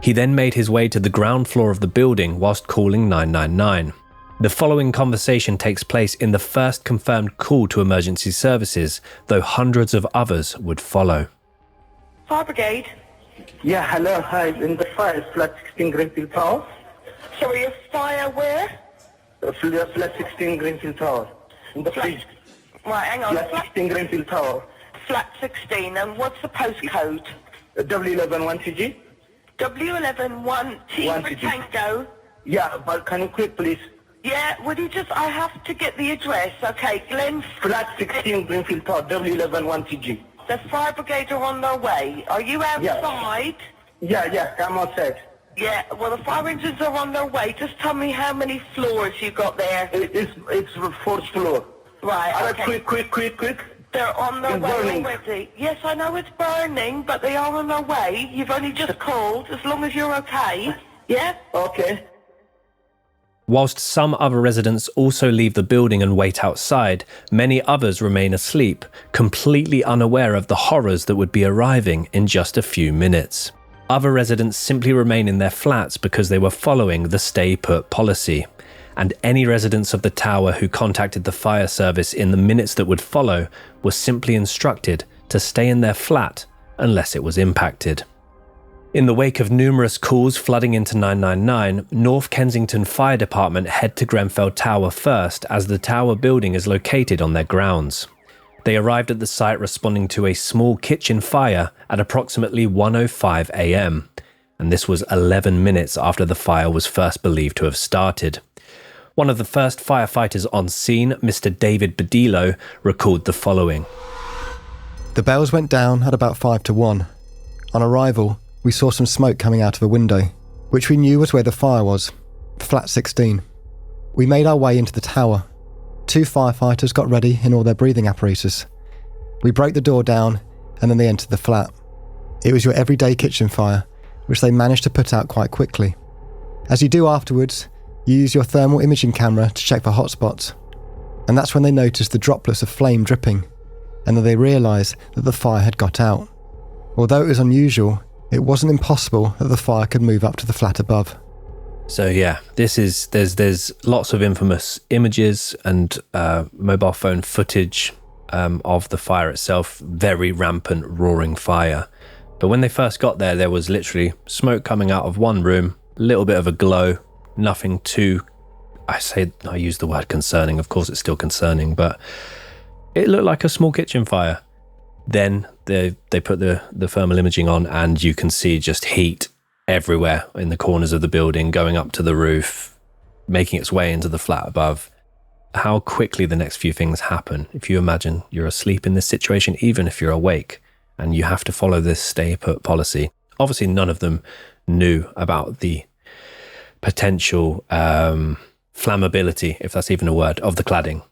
He then made his way to the ground floor of the building whilst calling 999. The following conversation takes place in the first confirmed call to emergency services, though hundreds of others would follow. Fire brigade. Yeah, hello, hi, in the fire, flat 16 Grenfell Tower. Sorry, a fire where? Flat 16 Grenfell Tower. In the fridge. Right, hang on. Flat 16 Grenfell Tower. Flat 16, and what's the postcode? W11-1TG. W11-1T for Tango. Yeah, but can you quick, please? Yeah, would you just, I have to get the address. Okay, Glen. Flat 16 Grenfell Tower, W11-1TG. The fire brigade are on their way. Are you outside? Yeah, I'm outside. Yeah, well, the fire engines are on their way. Just tell me how many floors you got there. It's 4th floor. Right, okay. Quick. They're on their It's way burning. already. Yes, I know it's burning, but they are on their way. You've only just called, as long as you're okay. Yeah? Okay. Whilst some other residents also leave the building and wait outside, many others remain asleep, completely unaware of the horrors that would be arriving in just a few minutes. Other residents simply remain in their flats because they were following the stay put policy, and any residents of the tower who contacted the fire service in the minutes that would follow were simply instructed to stay in their flat unless it was impacted. In the wake of numerous calls flooding into 999, North Kensington Fire Department head to Grenfell Tower first, as the tower building is located on their grounds. They arrived at the site responding to a small kitchen fire at approximately 1:05 a.m, and this was 11 minutes after the fire was first believed to have started. One of the first firefighters on scene, Mr. David Badillo, recalled the following. The bells went down at about 5 to 1. On arrival, we saw some smoke coming out of a window, which we knew was where the fire was, flat 16. We made our way into the tower. 2 firefighters got ready in all their breathing apparatus. We broke the door down and then they entered the flat. It was your everyday kitchen fire, which they managed to put out quite quickly. As you do afterwards, you use your thermal imaging camera to check for hotspots. And that's when they noticed the droplets of flame dripping, and then they realised that the fire had got out. Although it was unusual, it wasn't impossible that the fire could move up to the flat above. So yeah, there's lots of infamous images and mobile phone footage of the fire itself, very rampant, roaring fire. But when they first got there, there was literally smoke coming out of one room, a little bit of a glow, nothing too, I use the word concerning, of course it's still concerning, but it looked like a small kitchen fire. Then they put the thermal imaging on and you can see just heat everywhere in the corners of the building, going up to the roof, making its way into the flat above. How quickly the next few things happen. If you imagine you're asleep in this situation, even if you're awake, and you have to follow this stay put policy. Obviously, none of them knew about the potential flammability, if that's even a word, of the cladding.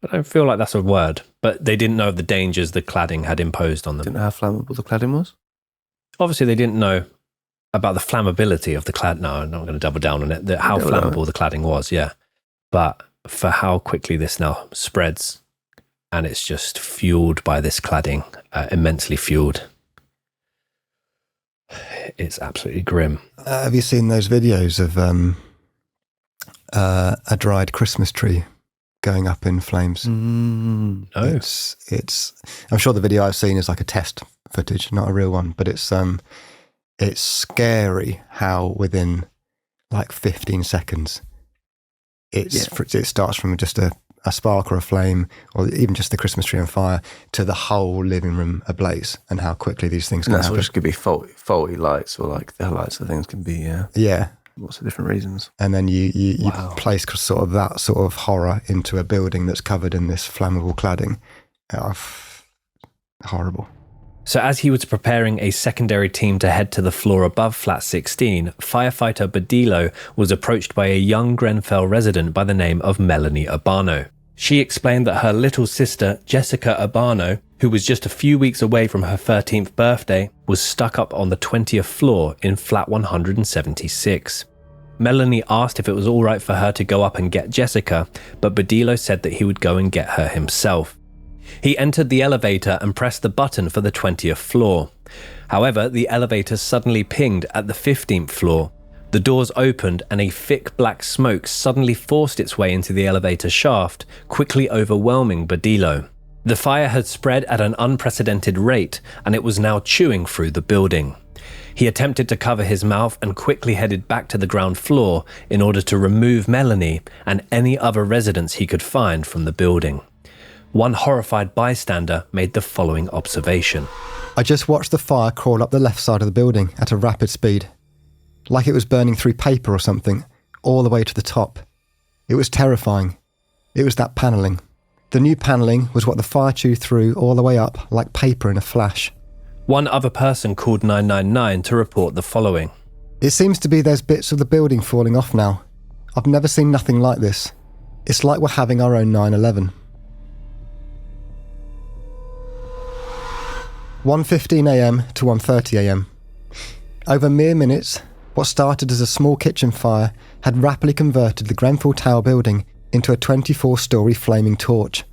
I don't feel like that's a word, but they didn't know of the dangers the cladding had imposed on them. Didn't know how flammable the cladding was? Obviously, they didn't know about the flammability of the clad. No, I'm not going to double down on it. How flammable the cladding was, yeah. But for how quickly this now spreads, and it's just fueled by this cladding, immensely fueled. It's absolutely grim. Have you seen those videos of a dried Christmas tree going up in flames? No. It's. I'm sure the video I've seen is like a test footage, not a real one. But it's scary how within like 15 seconds it starts from just a spark or a flame, or even just the Christmas tree on fire, to the whole living room ablaze, and how quickly these things can That's happen. just could be faulty lights, or like the lights of things can be, Yeah. lots of different reasons. And then you Wow. place sort of that sort of horror into a building that's covered in this flammable cladding. Horrible. So as he was preparing a secondary team to head to the floor above flat 16, firefighter Badillo was approached by a young Grenfell resident by the name of Melanie Urbano. She explained that her little sister, Jessica Urbano, who was just a few weeks away from her 13th birthday, was stuck up on the 20th floor in flat 176. Melanie asked if it was alright for her to go up and get Jessica, but Badillo said that he would go and get her himself. He entered the elevator and pressed the button for the 20th floor. However, the elevator suddenly pinged at the 15th floor. The doors opened and a thick black smoke suddenly forced its way into the elevator shaft, quickly overwhelming Badillo. The fire had spread at an unprecedented rate and it was now chewing through the building. He attempted to cover his mouth and quickly headed back to the ground floor in order to remove Melanie and any other residents he could find from the building. One horrified bystander made the following observation. I just watched the fire crawl up the left side of the building at a rapid speed, like it was burning through paper or something, all the way to the top. It was terrifying. It was that panelling. The new panelling was what the fire chewed through all the way up like paper in a flash. One other person called 999 to report the following. It seems to be there's bits of the building falling off now. I've never seen nothing like this. It's like we're having our own 9/11. 1:15 a.m. to 1:30 a.m. Over mere minutes, what started as a small kitchen fire had rapidly converted the Grenfell Tower building into a 24-storey flaming torch.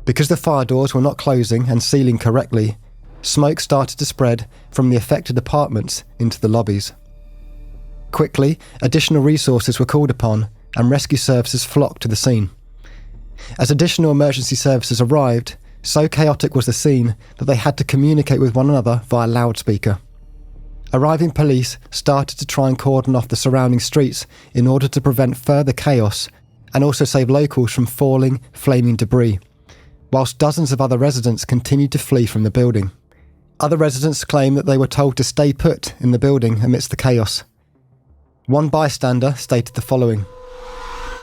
Because the fire doors were not closing and sealing correctly, smoke started to spread from the affected apartments into the lobbies. Quickly, additional resources were called upon and rescue services flocked to the scene. As additional emergency services arrived, so chaotic was the scene that they had to communicate with one another via loudspeaker. Arriving police started to try and cordon off the surrounding streets in order to prevent further chaos and also save locals from falling, flaming debris, whilst dozens of other residents continued to flee from the building. Other residents claim that they were told to stay put in the building amidst the chaos. One bystander stated the following.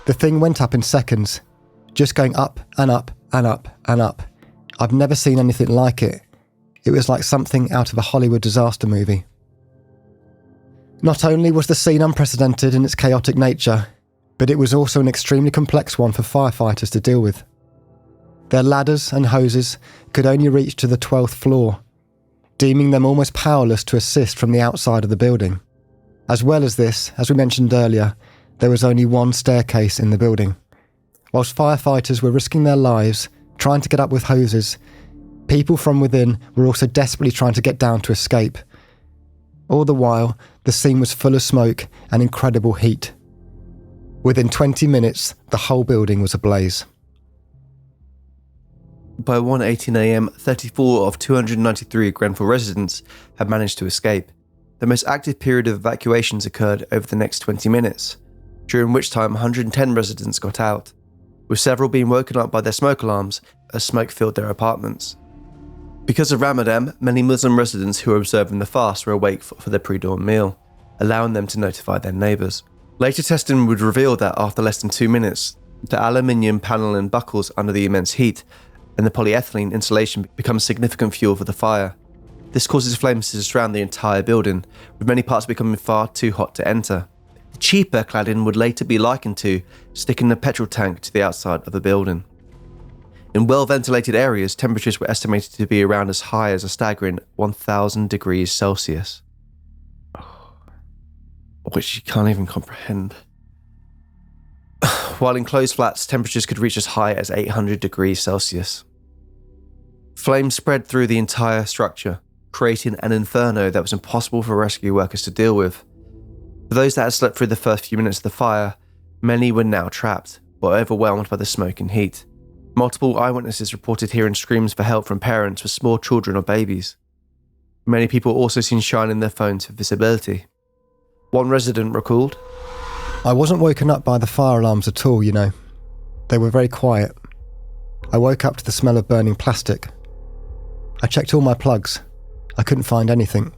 The thing went up in seconds, just going up and up and up and up. I've never seen anything like it. It was like something out of a Hollywood disaster movie. Not only was the scene unprecedented in its chaotic nature, but it was also an extremely complex one for firefighters to deal with. Their ladders and hoses could only reach to the 12th floor, deeming them almost powerless to assist from the outside of the building. As well as this, as we mentioned earlier, there was only one staircase in the building. Whilst firefighters were risking their lives trying to get up with hoses, people from within were also desperately trying to get down to escape. All the while, the scene was full of smoke and incredible heat. Within 20 minutes, the whole building was ablaze. By 1:18 a.m, 34 of 293 Grenfell residents had managed to escape. The most active period of evacuations occurred over the next 20 minutes, during which time 110 residents got out, with several being woken up by their smoke alarms as smoke filled their apartments. Because of Ramadan, many Muslim residents who were observing the fast were awake for their pre-dawn meal, allowing them to notify their neighbours. Later testing would reveal that after less than 2 minutes, the aluminium panel and buckles under the immense heat and the polyethylene insulation become significant fuel for the fire. This causes flames to surround the entire building, with many parts becoming far too hot to enter. The cheaper cladding would later be likened to sticking a petrol tank to the outside of a building. In well-ventilated areas, temperatures were estimated to be around as high as a staggering 1,000 degrees Celsius. Which you can't even comprehend. While in closed flats, temperatures could reach as high as 800 degrees Celsius. Flames spread through the entire structure, creating an inferno that was impossible for rescue workers to deal with. For those that had slept through the first few minutes of the fire, many were now trapped, or overwhelmed by the smoke and heat. Multiple eyewitnesses reported hearing screams for help from parents with small children or babies. Many people also seen shining their phones for visibility. One resident recalled, I wasn't woken up by the fire alarms at all, you know. They were very quiet. I woke up to the smell of burning plastic. I checked all my plugs. I couldn't find anything.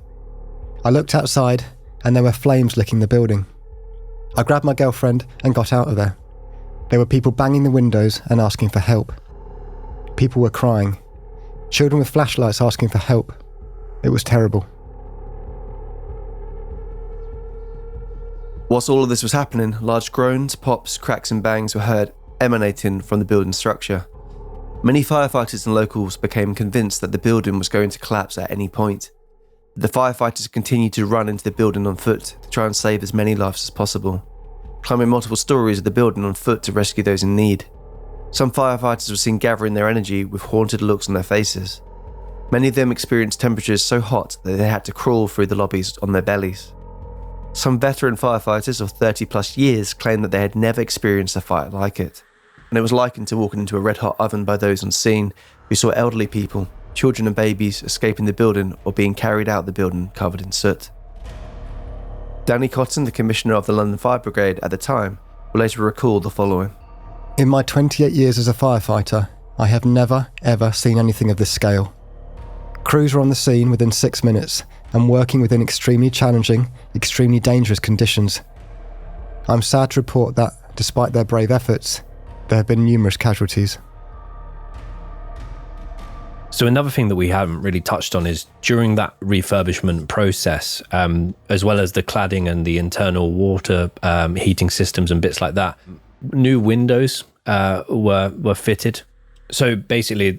I looked outside and there were flames licking the building. I grabbed my girlfriend and got out of there. There were people banging the windows and asking for help. People were crying. Children with flashlights asking for help. It was terrible. Whilst all of this was happening, large groans, pops, cracks and bangs were heard emanating from the building structure. Many firefighters and locals became convinced that the building was going to collapse at any point. The firefighters continued to run into the building on foot to try and save as many lives as possible, climbing multiple stories of the building on foot to rescue those in need. Some firefighters were seen gathering their energy with haunted looks on their faces. Many of them experienced temperatures so hot that they had to crawl through the lobbies on their bellies. Some veteran firefighters of 30 plus years claimed that they had never experienced a fire like it, and it was likened to walking into a red hot oven by those on scene who saw elderly people, children and babies escaping the building or being carried out the building covered in soot. Danny Cotton, the commissioner of the London Fire Brigade at the time, will later recall the following. In my 28 years as a firefighter, I have never, ever seen anything of this scale. Crews were on the scene within 6 minutes and working within extremely challenging, extremely dangerous conditions. I'm sad to report that, despite their brave efforts, there have been numerous casualties. So another thing that we haven't really touched on is during that refurbishment process, as well as the cladding and the internal water heating systems and bits like that, new windows were fitted. So basically,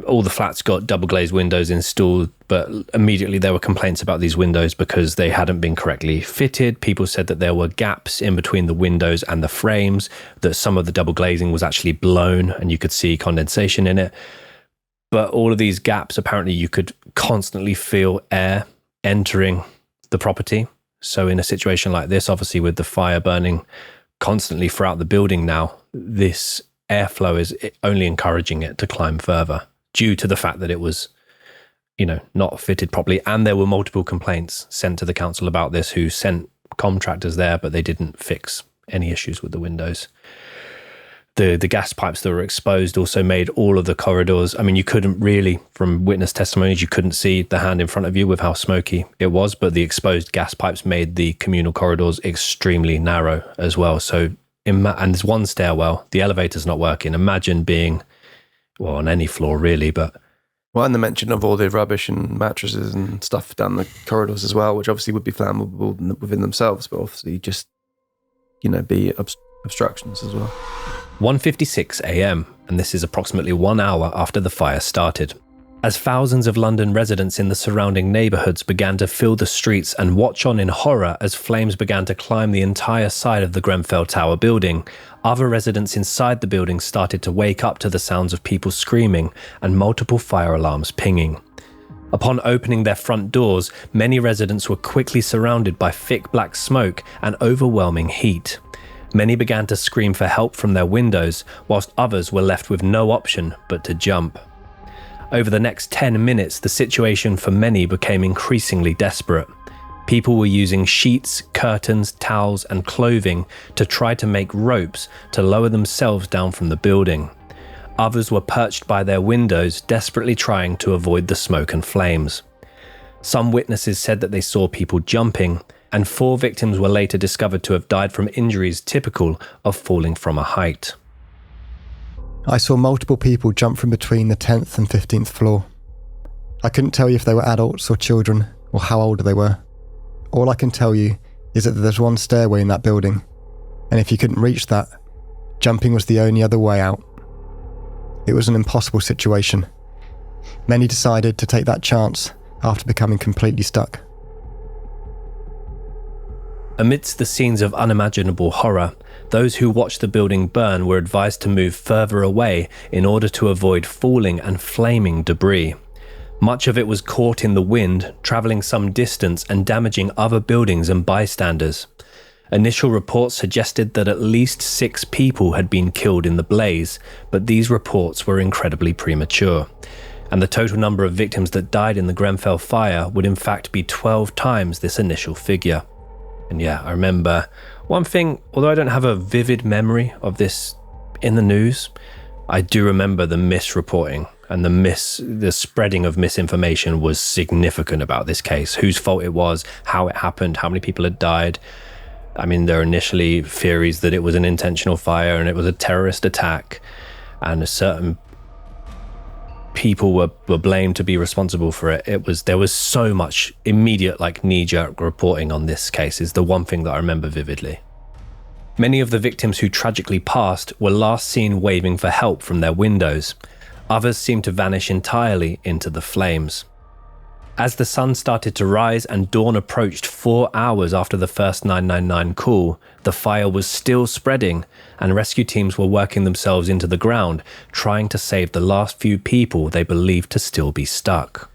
all the flats got double glazed windows installed, but immediately there were complaints about these windows because they hadn't been correctly fitted. People said that there were gaps in between the windows and the frames, that some of the double glazing was actually blown and you could see condensation in it. But all of these gaps, apparently you could constantly feel air entering the property. So in a situation like this, obviously with the fire burning constantly throughout the building now, this airflow is only encouraging it to climb further, due to the fact that it was, not fitted properly. And there were multiple complaints sent to the council about this, who sent contractors there, but they didn't fix any issues with the windows. The gas pipes that were exposed also made all of the corridors. I mean, you couldn't really, from witness testimonies, you couldn't see the hand in front of you with how smoky it was, but the exposed gas pipes made the communal corridors extremely narrow as well. So, and there's one stairwell, the elevator's not working. Imagine being, well, on any floor really, but... Well, and the mention of all the rubbish and mattresses and stuff down the corridors as well, which obviously would be flammable within themselves, but obviously just, be obstructions as well. 1:56 a.m, and this is approximately 1 hour after the fire started. As thousands of London residents in the surrounding neighbourhoods began to fill the streets and watch on in horror as flames began to climb the entire side of the Grenfell Tower building, other residents inside the building started to wake up to the sounds of people screaming and multiple fire alarms pinging. Upon opening their front doors, many residents were quickly surrounded by thick black smoke and overwhelming heat. Many began to scream for help from their windows, whilst others were left with no option but to jump. Over the next 10 minutes, the situation for many became increasingly desperate. People were using sheets, curtains, towels, and clothing to try to make ropes to lower themselves down from the building. Others were perched by their windows, desperately trying to avoid the smoke and flames. Some witnesses said that they saw people jumping, and 4 victims were later discovered to have died from injuries typical of falling from a height. I saw multiple people jump from between the 10th and 15th floor. I couldn't tell you if they were adults or children, or how old they were. All I can tell you is that there's one stairway in that building, and if you couldn't reach that, jumping was the only other way out. It was an impossible situation. Many decided to take that chance after becoming completely stuck. Amidst the scenes of unimaginable horror, those who watched the building burn were advised to move further away in order to avoid falling and flaming debris. Much of it was caught in the wind, travelling some distance and damaging other buildings and bystanders. Initial reports suggested that at least 6 people had been killed in the blaze, but these reports were incredibly premature. And the total number of victims that died in the Grenfell fire would in fact be 12 times this initial figure. And yeah, I remember one thing, although I don't have a vivid memory of this in the news, I do remember the misreporting and the spreading of misinformation was significant about this case, whose fault it was, how it happened, how many people had died. I mean, there are initially theories that it was an intentional fire and it was a terrorist attack, and a certain people were blamed to be responsible for it. There was so much immediate, like, knee-jerk reporting on this case is the one thing that I remember vividly. Many of the victims who tragically passed were last seen waving for help from their windows. Others seemed to vanish entirely into the flames. As the sun started to rise and dawn approached 4 hours after the first 999 call, the fire was still spreading and rescue teams were working themselves into the ground, trying to save the last few people they believed to still be stuck.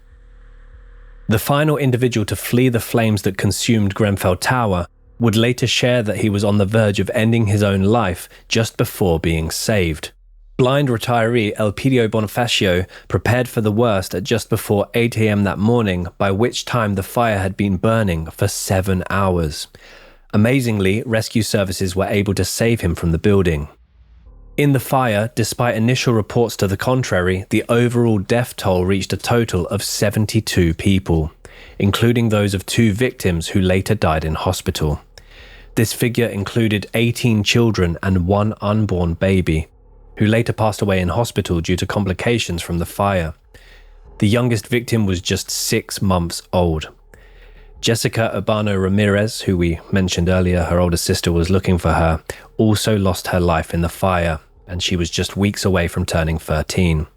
The final individual to flee the flames that consumed Grenfell Tower would later share that he was on the verge of ending his own life just before being saved. Blind retiree Elpidio Bonifacio prepared for the worst at just before 8 a.m. that morning, by which time the fire had been burning for 7 hours. Amazingly, rescue services were able to save him from the building. In the fire, despite initial reports to the contrary, the overall death toll reached a total of 72 people, including those of 2 victims who later died in hospital. This figure included 18 children and 1 unborn baby, who later passed away in hospital due to complications from the fire. The youngest victim was just 6 months old. Jessica Urbano Ramirez, who we mentioned earlier, her older sister was looking for her, also lost her life in the fire, and she was just weeks away from turning 13.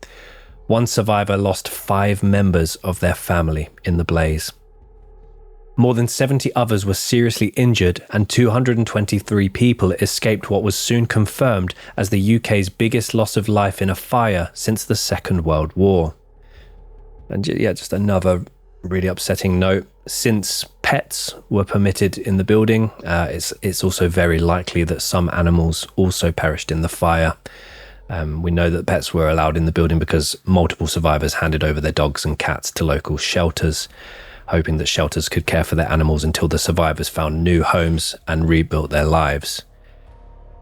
One survivor lost 5 members of their family in the blaze. More than 70 others were seriously injured, and 223 people escaped what was soon confirmed as the UK's biggest loss of life in a fire since the Second World War. And yeah, just another really upsetting note. Since pets were permitted in the building, it's also very likely that some animals also perished in the fire. We know that pets were allowed in the building because multiple survivors handed over their dogs and cats to local shelters, hoping that shelters could care for their animals until the survivors found new homes and rebuilt their lives.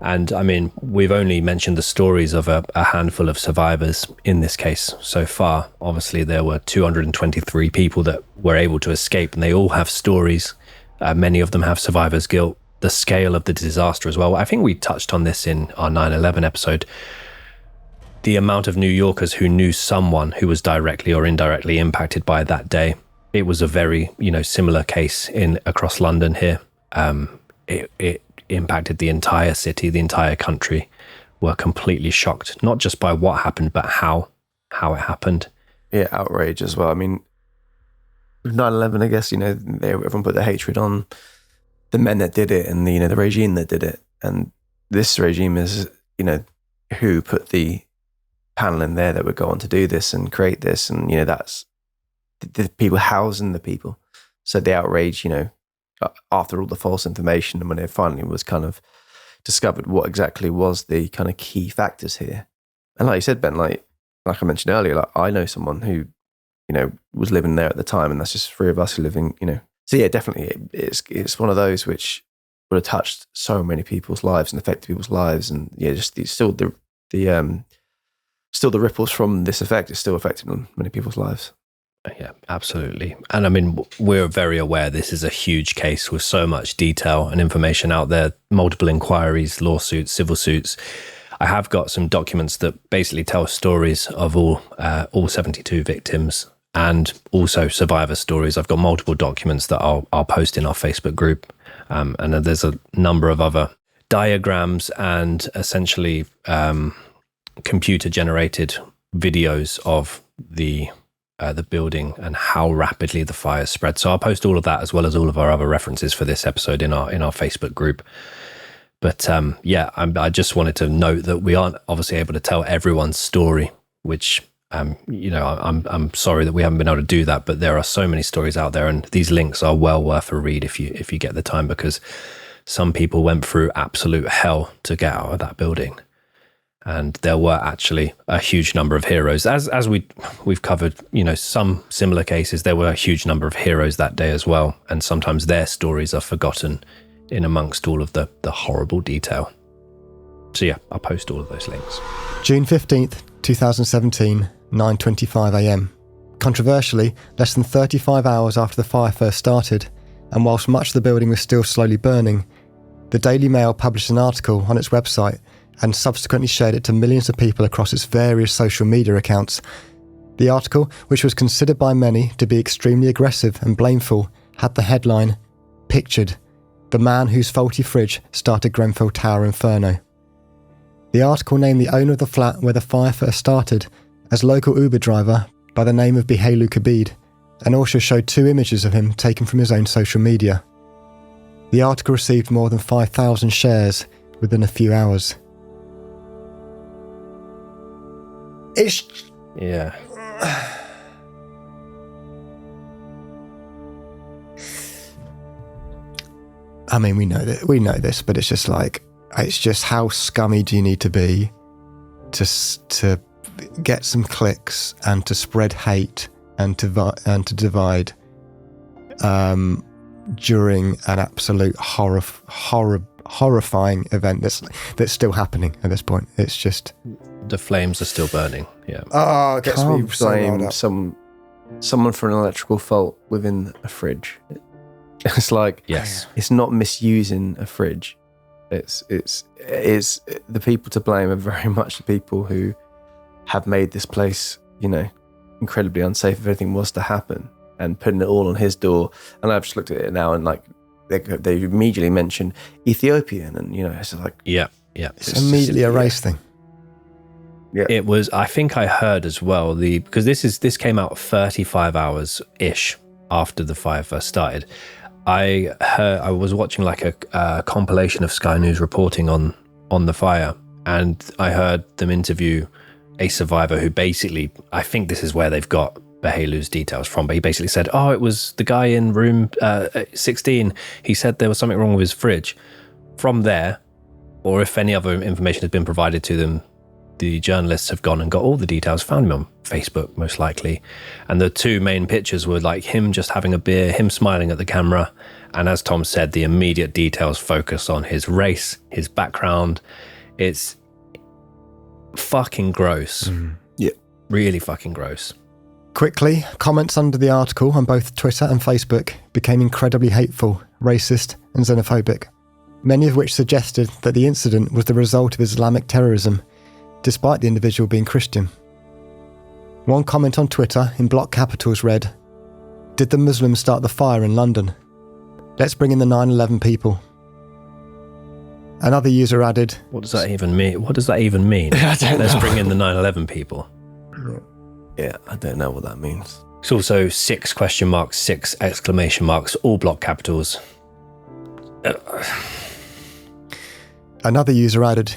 And I mean, we've only mentioned the stories of a handful of survivors in this case so far. Obviously, there were 223 people that were able to escape, and they all have stories. Many of them have survivor's guilt. The scale of the disaster as well. I think we touched on this in our 9/11 episode. The amount of New Yorkers who knew someone who was directly or indirectly impacted by that day. It was a very, similar case across London here. It impacted the entire city, the entire country were completely shocked, not just by what happened, but how it happened. Yeah, outrage as well. I mean, with 9/11, I guess, everyone put the hatred on the men that did it and the regime that did it. And this regime is, who put the panel in there that would go on to do this and create this. And, that's the people housing the people. So the outrage, after all the false information, and when it finally was kind of discovered what exactly was the kind of key factors here. And like you said, Ben, like I mentioned earlier, like I know someone who, was living there at the time, and that's just 3 of us who living, So yeah, definitely, it's one of those which would have touched so many people's lives and affected people's lives, and yeah, just still the ripples from this effect is still affecting many people's lives. Yeah, absolutely. And I mean, we're very aware this is a huge case with so much detail and information out there, multiple inquiries, lawsuits, civil suits. I have got some documents that basically tell stories of all 72 victims and also survivor stories. I've got multiple documents that I'll post in our Facebook group. And there's a number of other diagrams and essentially computer-generated videos of the building and how rapidly the fire spread. So I'll post all of that as well as all of our other references for this episode in our Facebook group. But I just wanted to note that we aren't obviously able to tell everyone's story, which I'm sorry that we haven't been able to do that. But there are so many stories out there, and these links are well worth a read if you get the time, because some people went through absolute hell to get out of that building. And there were actually a huge number of heroes. As we've covered, some similar cases, there were a huge number of heroes that day as well. And sometimes their stories are forgotten in amongst all of the horrible detail. So yeah, I'll post all of those links. June 15th, 2017, 9:25 a.m. Controversially, less than 35 hours after the fire first started, and whilst much of the building was still slowly burning, the Daily Mail published an article on its website and subsequently shared it to millions of people across its various social media accounts. The article, which was considered by many to be extremely aggressive and blameful, had the headline, "Pictured, the man whose faulty fridge started Grenfell Tower Inferno." The article named the owner of the flat where the fire first started as local Uber driver by the name of Bihelu Kabid, and also showed 2 images of him taken from his own social media. The article received more than 5,000 shares within a few hours. Yeah. I mean, we know this, but it's just how scummy do you need to be to get some clicks and to spread hate and to divide during an absolute horrifying event that's still happening at this point. It's just The flames are still burning. Yeah. oh, it gets me Can't so riled blame up. someone for an electrical fault within a fridge. It's like, Yes. it's not misusing a fridge. It's the people to blame are very much the people who have made this place, incredibly unsafe if anything was to happen, and putting it all on his door. And I've just looked at it now, and like they immediately mention Ethiopian, and it's like, Yeah. It's immediately a race thing. yeah, It was, I think I heard as well, because this came out 35 hours ish after the fire first started. I was watching like a compilation of Sky News reporting on the fire, and I heard them interview a survivor who basically, I think this is where they've got Behelu's details from, but he basically said, oh, it was the guy in room 16. He said there was something wrong with his fridge. From there, or if any other information has been provided to them, the journalists have gone and got all the details, found him on Facebook, most likely. And the 2 main pictures were like him just having a beer, him smiling at the camera. And as Tom said, the immediate details focus on his race, his background. It's fucking gross. Yeah. Really fucking gross. Quickly, comments under the article on both Twitter and Facebook became incredibly hateful, racist and xenophobic, many of which suggested that the incident was the result of Islamic terrorism, despite the individual being Christian. One comment on Twitter in block capitals read, "Did the Muslims start the fire in London? Let's bring in the 9/11 people." Another user added, What does that even mean? I don't know. Let's bring in the 9/11 people. yeah, I don't know what that means. It's also 6 question marks, 6 exclamation marks, all block capitals. Another user added,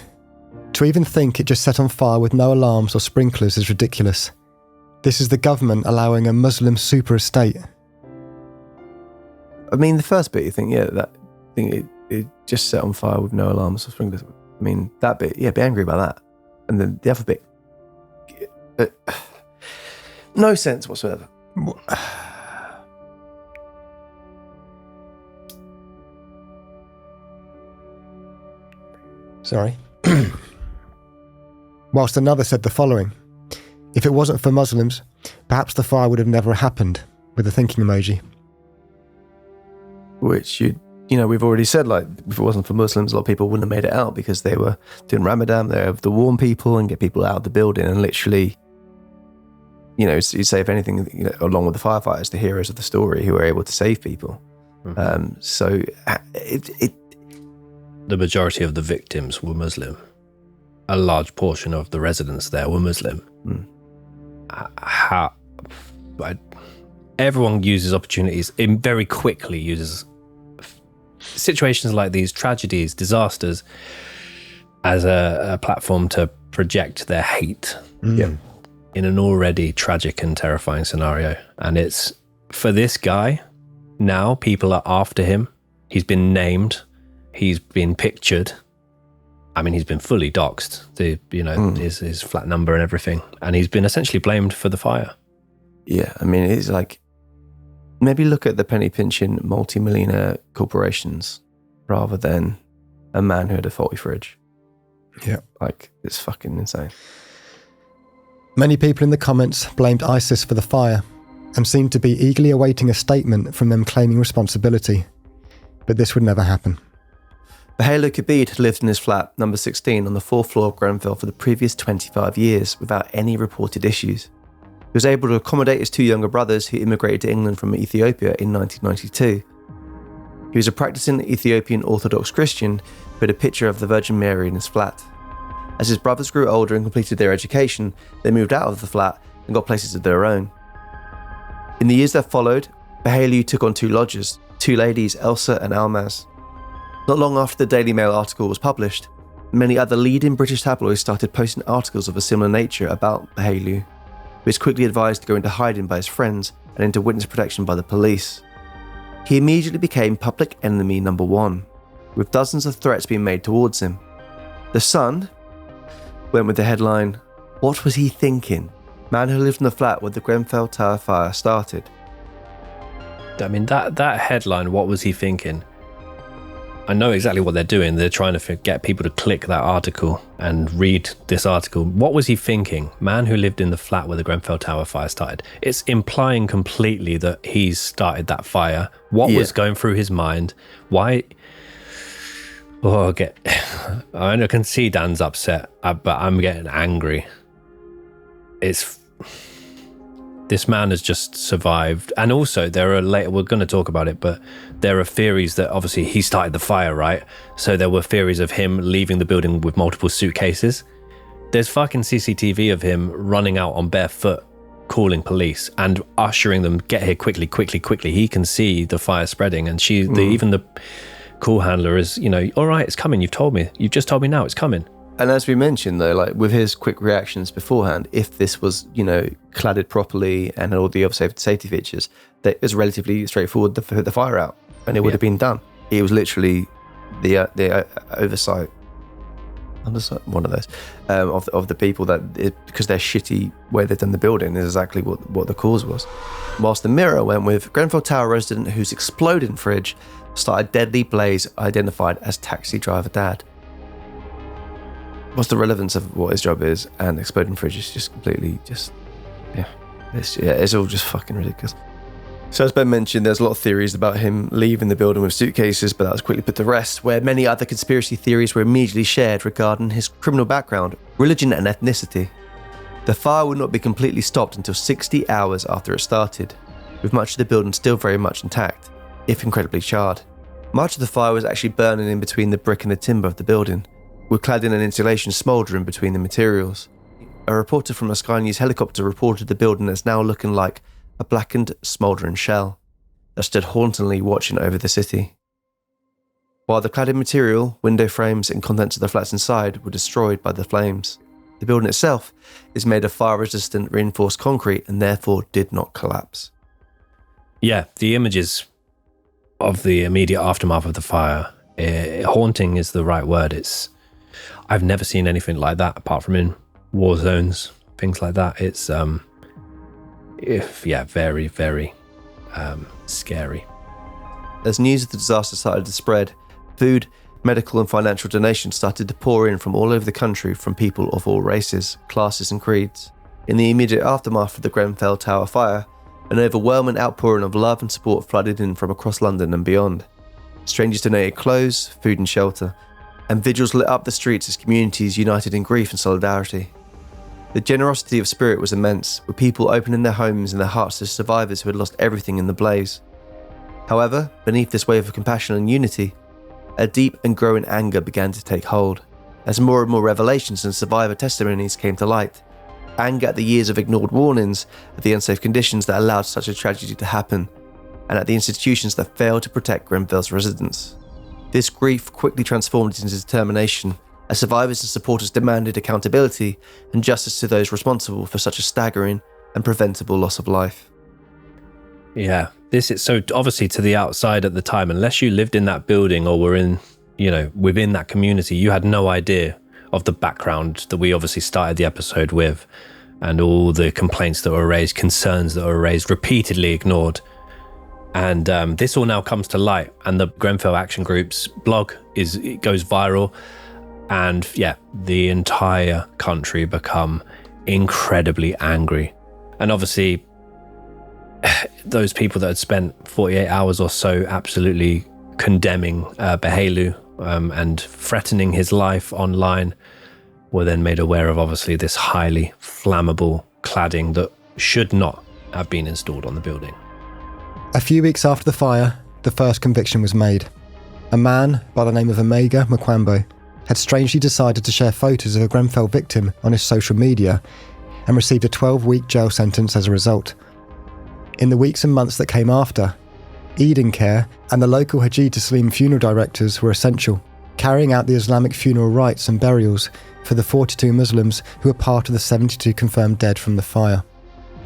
"To even think it just set on fire with no alarms or sprinklers is ridiculous. This is the government allowing a Muslim super estate." I mean, the first bit, you think, that thing, it just set on fire with no alarms or sprinklers. I mean, that bit, be angry about that. And then the other bit, no sense whatsoever. Sorry. Whilst another said the following, "If it wasn't for Muslims, perhaps the fire would have never happened," with a thinking emoji. Which we've already said, like, if it wasn't for Muslims, a lot of people wouldn't have made it out because they were doing Ramadan. They have to warn people and get people out of the building, and literally, you say, if anything, along with the firefighters, the heroes of the story who were able to save people. Mm-hmm. So The majority of the victims were Muslim. A large portion of the residents there were Muslim. Everyone uses opportunities, very quickly uses situations like these, tragedies, disasters, as a platform to project their hate in an already tragic and terrifying scenario. And it's, for this guy, now people are after him. He's been named. He's been pictured. I mean, he's been fully doxed, his flat number and everything. And he's been essentially blamed for the fire. Yeah, I mean, it's like, maybe look at the penny pinching multi-millionaire corporations rather than a man who had a faulty fridge. Yeah. Like, it's fucking insane. Many people in the comments blamed ISIS for the fire and seemed to be eagerly awaiting a statement from them claiming responsibility. But this would never happen. Bihelu Kabid had lived in his flat, number 16, on the 4th floor of Grenfell for the previous 25 years without any reported issues. He was able to accommodate his 2 younger brothers who immigrated to England from Ethiopia in 1992. He was a practicing Ethiopian Orthodox Christian who had a picture of the Virgin Mary in his flat. As his brothers grew older and completed their education, they moved out of the flat and got places of their own. In the years that followed, Behalu took on 2 lodgers, 2 ladies, Elsa and Almaz. Not long after the Daily Mail article was published, many other leading British tabloids started posting articles of a similar nature about Behalu, who was quickly advised to go into hiding by his friends and into witness protection by the police. He immediately became public enemy number 1, with dozens of threats being made towards him. The Sun went with the headline, "What was he thinking? Man who lived in the flat where the Grenfell Tower fire started." I mean, that headline, what was he thinking? I know exactly what they're doing. They're trying to get people to click that article and read this article. What was he thinking? Man who lived in the flat where the Grenfell Tower fire started. It's implying completely that he's started that fire. What was going through his mind? Why? Oh, I can see Dan's upset, but I'm getting angry. This man has just survived. And also, we're going to talk about it, but there are theories that obviously he started the fire, right? So there were theories of him leaving the building with multiple suitcases. There's fucking CCTV of him running out on bare foot, calling police and ushering them, get here quickly, quickly, quickly. He can see the fire spreading, and even the call handler is, all right, it's coming. You've just told me now it's coming. And as we mentioned, though, like with his quick reactions beforehand, if this was, cladded properly and had all the other safety features, that it was relatively straightforward to put the fire out, and it would have been done. It was literally the oversight, one of those, of the people because they're shitty way they've done the building is exactly what the cause was. Whilst the Mirror went with Grenfell Tower resident whose exploding fridge started deadly blaze identified as taxi driver dad. What's the relevance of what his job is, and exploding fridge is just completely it's all just fucking ridiculous. So as Ben mentioned, there's a lot of theories about him leaving the building with suitcases, but that was quickly put to rest, where many other conspiracy theories were immediately shared regarding his criminal background, religion and ethnicity. The fire would not be completely stopped until 60 hours after it started, with much of the building still very much intact, if incredibly charred. Much of the fire was actually burning in between the brick and the timber of the building, with cladding and insulation smouldering between the materials. A reporter from a Sky News helicopter reported the building as now looking like a blackened, smouldering shell that stood hauntingly watching over the city. While the cladding material, window frames and contents of the flats inside were destroyed by the flames, the building itself is made of fire-resistant reinforced concrete and therefore did not collapse. Yeah, the images of the immediate aftermath of the fire, haunting is the right word. I've never seen anything like that apart from in war zones, things like that. It's very, very scary. As news of the disaster started to spread, food, medical and financial donations started to pour in from all over the country from people of all races, classes and creeds. In the immediate aftermath of the Grenfell Tower fire, an overwhelming outpouring of love and support flooded in from across London and beyond. Strangers donated clothes, food and shelter, and vigils lit up the streets as communities united in grief and solidarity. The generosity of spirit was immense, with people opening their homes and their hearts to survivors who had lost everything in the blaze. However, beneath this wave of compassion and unity, a deep and growing anger began to take hold, as more and more revelations and survivor testimonies came to light. Anger at the years of ignored warnings, at the unsafe conditions that allowed such a tragedy to happen, and at the institutions that failed to protect Grenfell's residents. This grief quickly transformed into determination, as survivors and supporters demanded accountability and justice to those responsible for such a staggering and preventable loss of life. Yeah, this is so obviously to the outside at the time, unless you lived in that building or were in, within that community, you had no idea of the background that we obviously started the episode with, and all the complaints that were raised, concerns that were raised, repeatedly ignored. And this all now comes to light, and the Grenfell Action Group's blog goes viral, and the entire country become incredibly angry. And obviously, those people that had spent 48 hours or so absolutely condemning Behalu and threatening his life online were then made aware of obviously this highly flammable cladding that should not have been installed on the building. A few weeks after the fire, the first conviction was made. A man by the name of Omega Mkwambo had strangely decided to share photos of a Grenfell victim on his social media and received a 12-week jail sentence as a result. In the weeks and months that came after, Eden Care and the local Hajji Taslim funeral directors were essential, carrying out the Islamic funeral rites and burials for the 42 Muslims who were part of the 72 confirmed dead from the fire.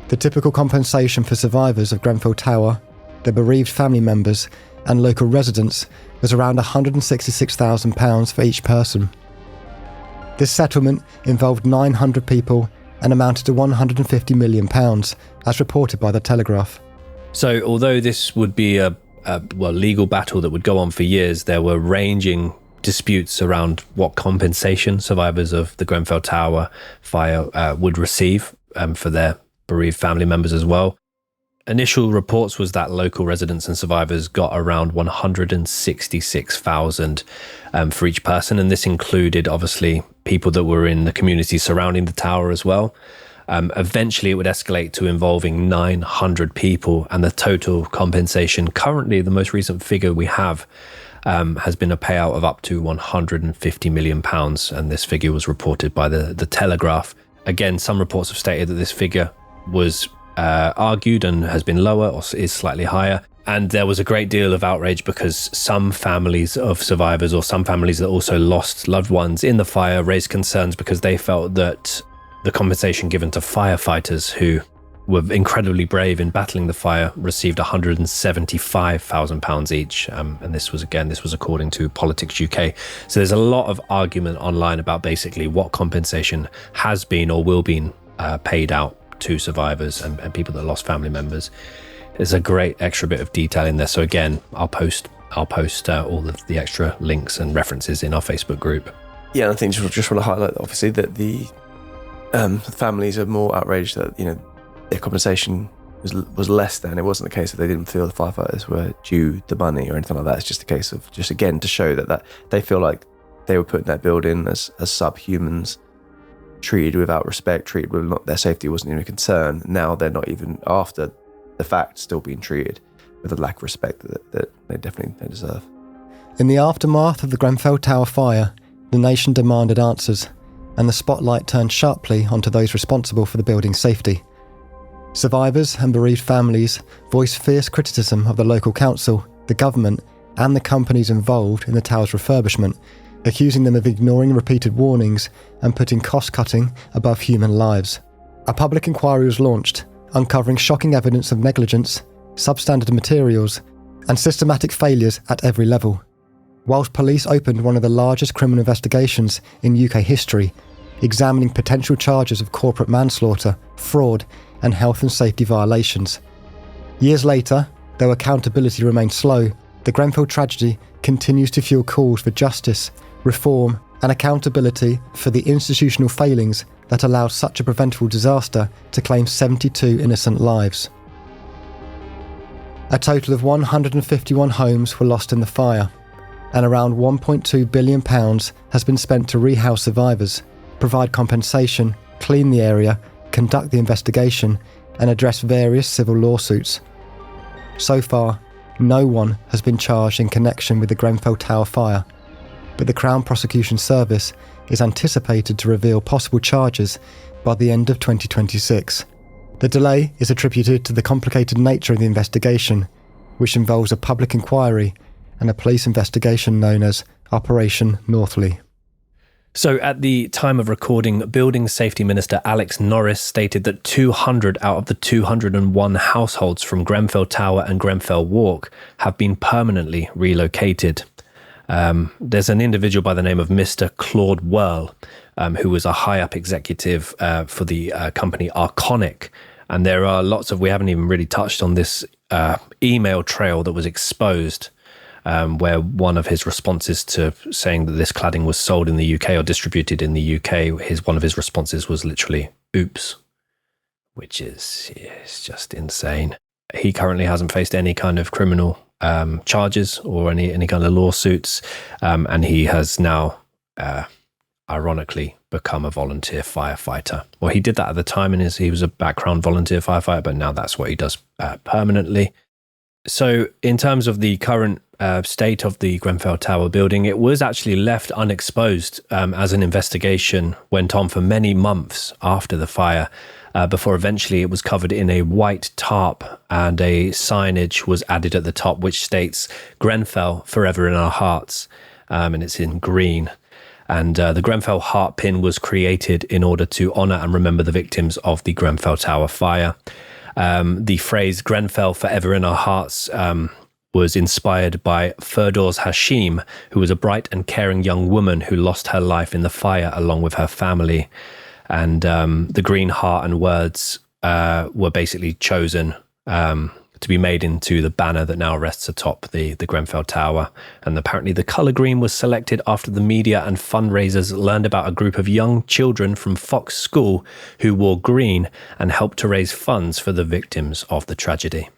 The typical compensation for survivors of Grenfell Tower, their bereaved family members and local residents was around £166,000 for each person. This settlement involved 900 people and amounted to £150 million, as reported by The Telegraph. So although this would be a legal battle that would go on for years, there were ranging disputes around what compensation survivors of the Grenfell Tower fire would receive for their bereaved family members as well. Initial reports was that local residents and survivors got around $166,000 for each person, and this included obviously people that were in the community surrounding the tower as well. Eventually it would escalate to involving 900 people, and the total compensation, currently the most recent figure we have, has been a payout of up to £150 million, and this figure was reported by the Telegraph. Again, some reports have stated that this figure was argued and has been lower or is slightly higher. And there was a great deal of outrage because some families of survivors, or some families that also lost loved ones in the fire, raised concerns because they felt that the compensation given to firefighters who were incredibly brave in battling the fire received £175,000 each. And this was according to Politics UK. So there's a lot of argument online about basically what compensation has been or will be paid out to survivors and people that lost family members. There's a great extra bit of detail in there. So again, I'll post all of the extra links and references in our Facebook group. Yeah, I think just want to highlight obviously that the families are more outraged that their compensation was less than. It wasn't the case that they didn't feel the firefighters were due the money or anything like that. It's just a case of just again to show that they feel like they were put in that building as subhumans, treated without respect, treated with their safety wasn't even a concern. Now they're not even after the fact still being treated with a lack of respect that they definitely deserve. In the aftermath of the Grenfell Tower fire, the nation demanded answers, and the spotlight turned sharply onto those responsible for the building's safety. Survivors and bereaved families voiced fierce criticism of the local council, the government, and the companies involved in the tower's refurbishment, accusing them of ignoring repeated warnings and putting cost-cutting above human lives. A public inquiry was launched, uncovering shocking evidence of negligence, substandard materials, and systematic failures at every level. Whilst police opened one of the largest criminal investigations in UK history, examining potential charges of corporate manslaughter, fraud, and health and safety violations. Years later, though accountability remained slow, the Grenfell tragedy continues to fuel calls for justice, reform, and accountability for the institutional failings that allowed such a preventable disaster to claim 72 innocent lives. A total of 151 homes were lost in the fire, and around £1.2 billion has been spent to rehouse survivors, provide compensation, clean the area, conduct the investigation, and address various civil lawsuits. So far, no one has been charged in connection with the Grenfell Tower fire, but the Crown Prosecution Service is anticipated to reveal possible charges by the end of 2026. The delay is attributed to the complicated nature of the investigation, which involves a public inquiry and a police investigation known as Operation Northley. So at the time of recording, Building Safety Minister Alex Norris stated that 200 out of the 201 households from Grenfell Tower and Grenfell Walk have been permanently relocated. There's an individual by the name of Mr. Claude Whirl, who was a high-up executive for the company Arconic. And there are lots of, we haven't even really touched on this email trail that was exposed, where one of his responses to saying that this cladding was sold in the UK or distributed in the UK, one of his responses was literally, oops, which is it's just insane. He currently hasn't faced any kind of criminal charges or any kind of lawsuits, and he has now ironically become a volunteer firefighter. Well, he did that at the time, and he was a background volunteer firefighter, but now that's what he does permanently. So in terms of the current state of the Grenfell Tower building, it was actually left unexposed as an investigation went on for many months after the fire, before eventually it was covered in a white tarp, and a signage was added at the top which states Grenfell forever in our hearts, and it's in green. And the Grenfell heart pin was created in order to honour and remember the victims of the Grenfell Tower fire. The phrase Grenfell forever in our hearts was inspired by Firdaus Hashim, who was a bright and caring young woman who lost her life in the fire along with her family. And the green heart and words were basically chosen to be made into the banner that now rests atop the Grenfell Tower. And apparently the colour green was selected after the media and fundraisers learned about a group of young children from Fox School who wore green and helped to raise funds for the victims of the tragedy.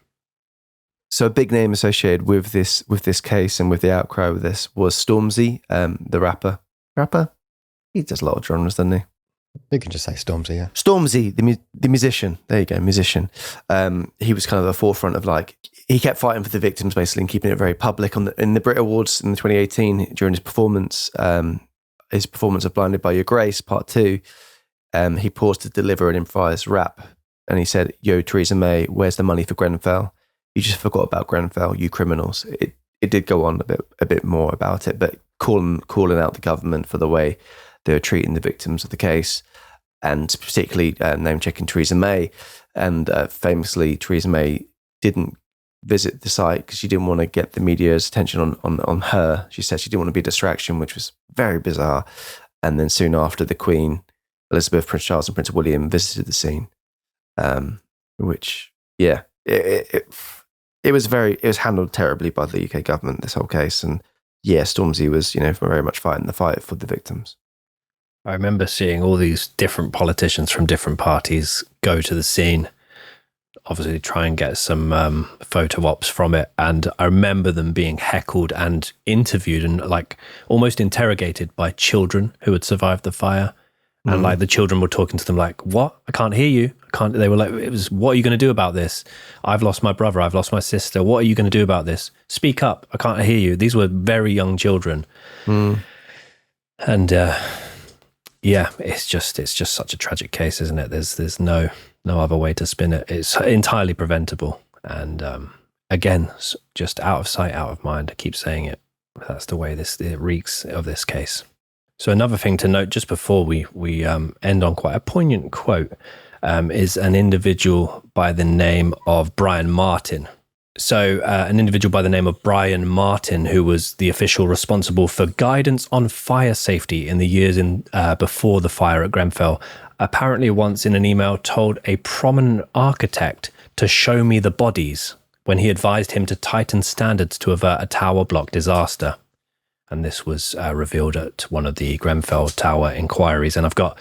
So a big name associated with this case and with the outcry with this was Stormzy, the rapper. He does a lot of genres, doesn't he? You can just say Stormzy, yeah. Stormzy, the musician. There you go, musician. He was kind of the forefront of he kept fighting for the victims basically and keeping it very public. In the Brit Awards in 2018, during his performance of Blinded by Your Grace, Part 2, he paused to deliver an improvised rap, and he said, "Yo, Theresa May, where's the money for Grenfell? You just forgot about Grenfell, you criminals." It did go on a bit more about it, but calling out the government for the way they were treating the victims of the case, and particularly name-checking Theresa May. And famously, Theresa May didn't visit the site because she didn't want to get the media's attention on her. She said she didn't want to be a distraction, which was very bizarre. And then soon after, the Queen, Elizabeth, Prince Charles and Prince William visited the scene, which, yeah, it was handled terribly by the UK government, this whole case. And yeah, Stormzy was, very much fighting the fight for the victims. I remember seeing all these different politicians from different parties go to the scene, obviously try and get some photo ops from it. And I remember them being heckled and interviewed and almost interrogated by children who had survived the fire. And the children were talking to them like, "What? I can't hear you. I can't." They were like, "What are you going to do about this? I've lost my brother. I've lost my sister. What are you going to do about this? Speak up. I can't hear you." These were very young children. And yeah, it's just such a tragic case, isn't it? There's no other way to spin it. It's entirely preventable. And again, just out of sight, out of mind. I keep saying it. That's the way it reeks of this case. So another thing to note just before we end on quite a poignant quote is an individual by the name of Brian Martin. So an individual by the name of Brian Martin, who was the official responsible for guidance on fire safety in the years before the fire at Grenfell, apparently once in an email told a prominent architect to show me the bodies when he advised him to tighten standards to avert a tower block disaster. And this was revealed at one of the Grenfell Tower inquiries. And I've got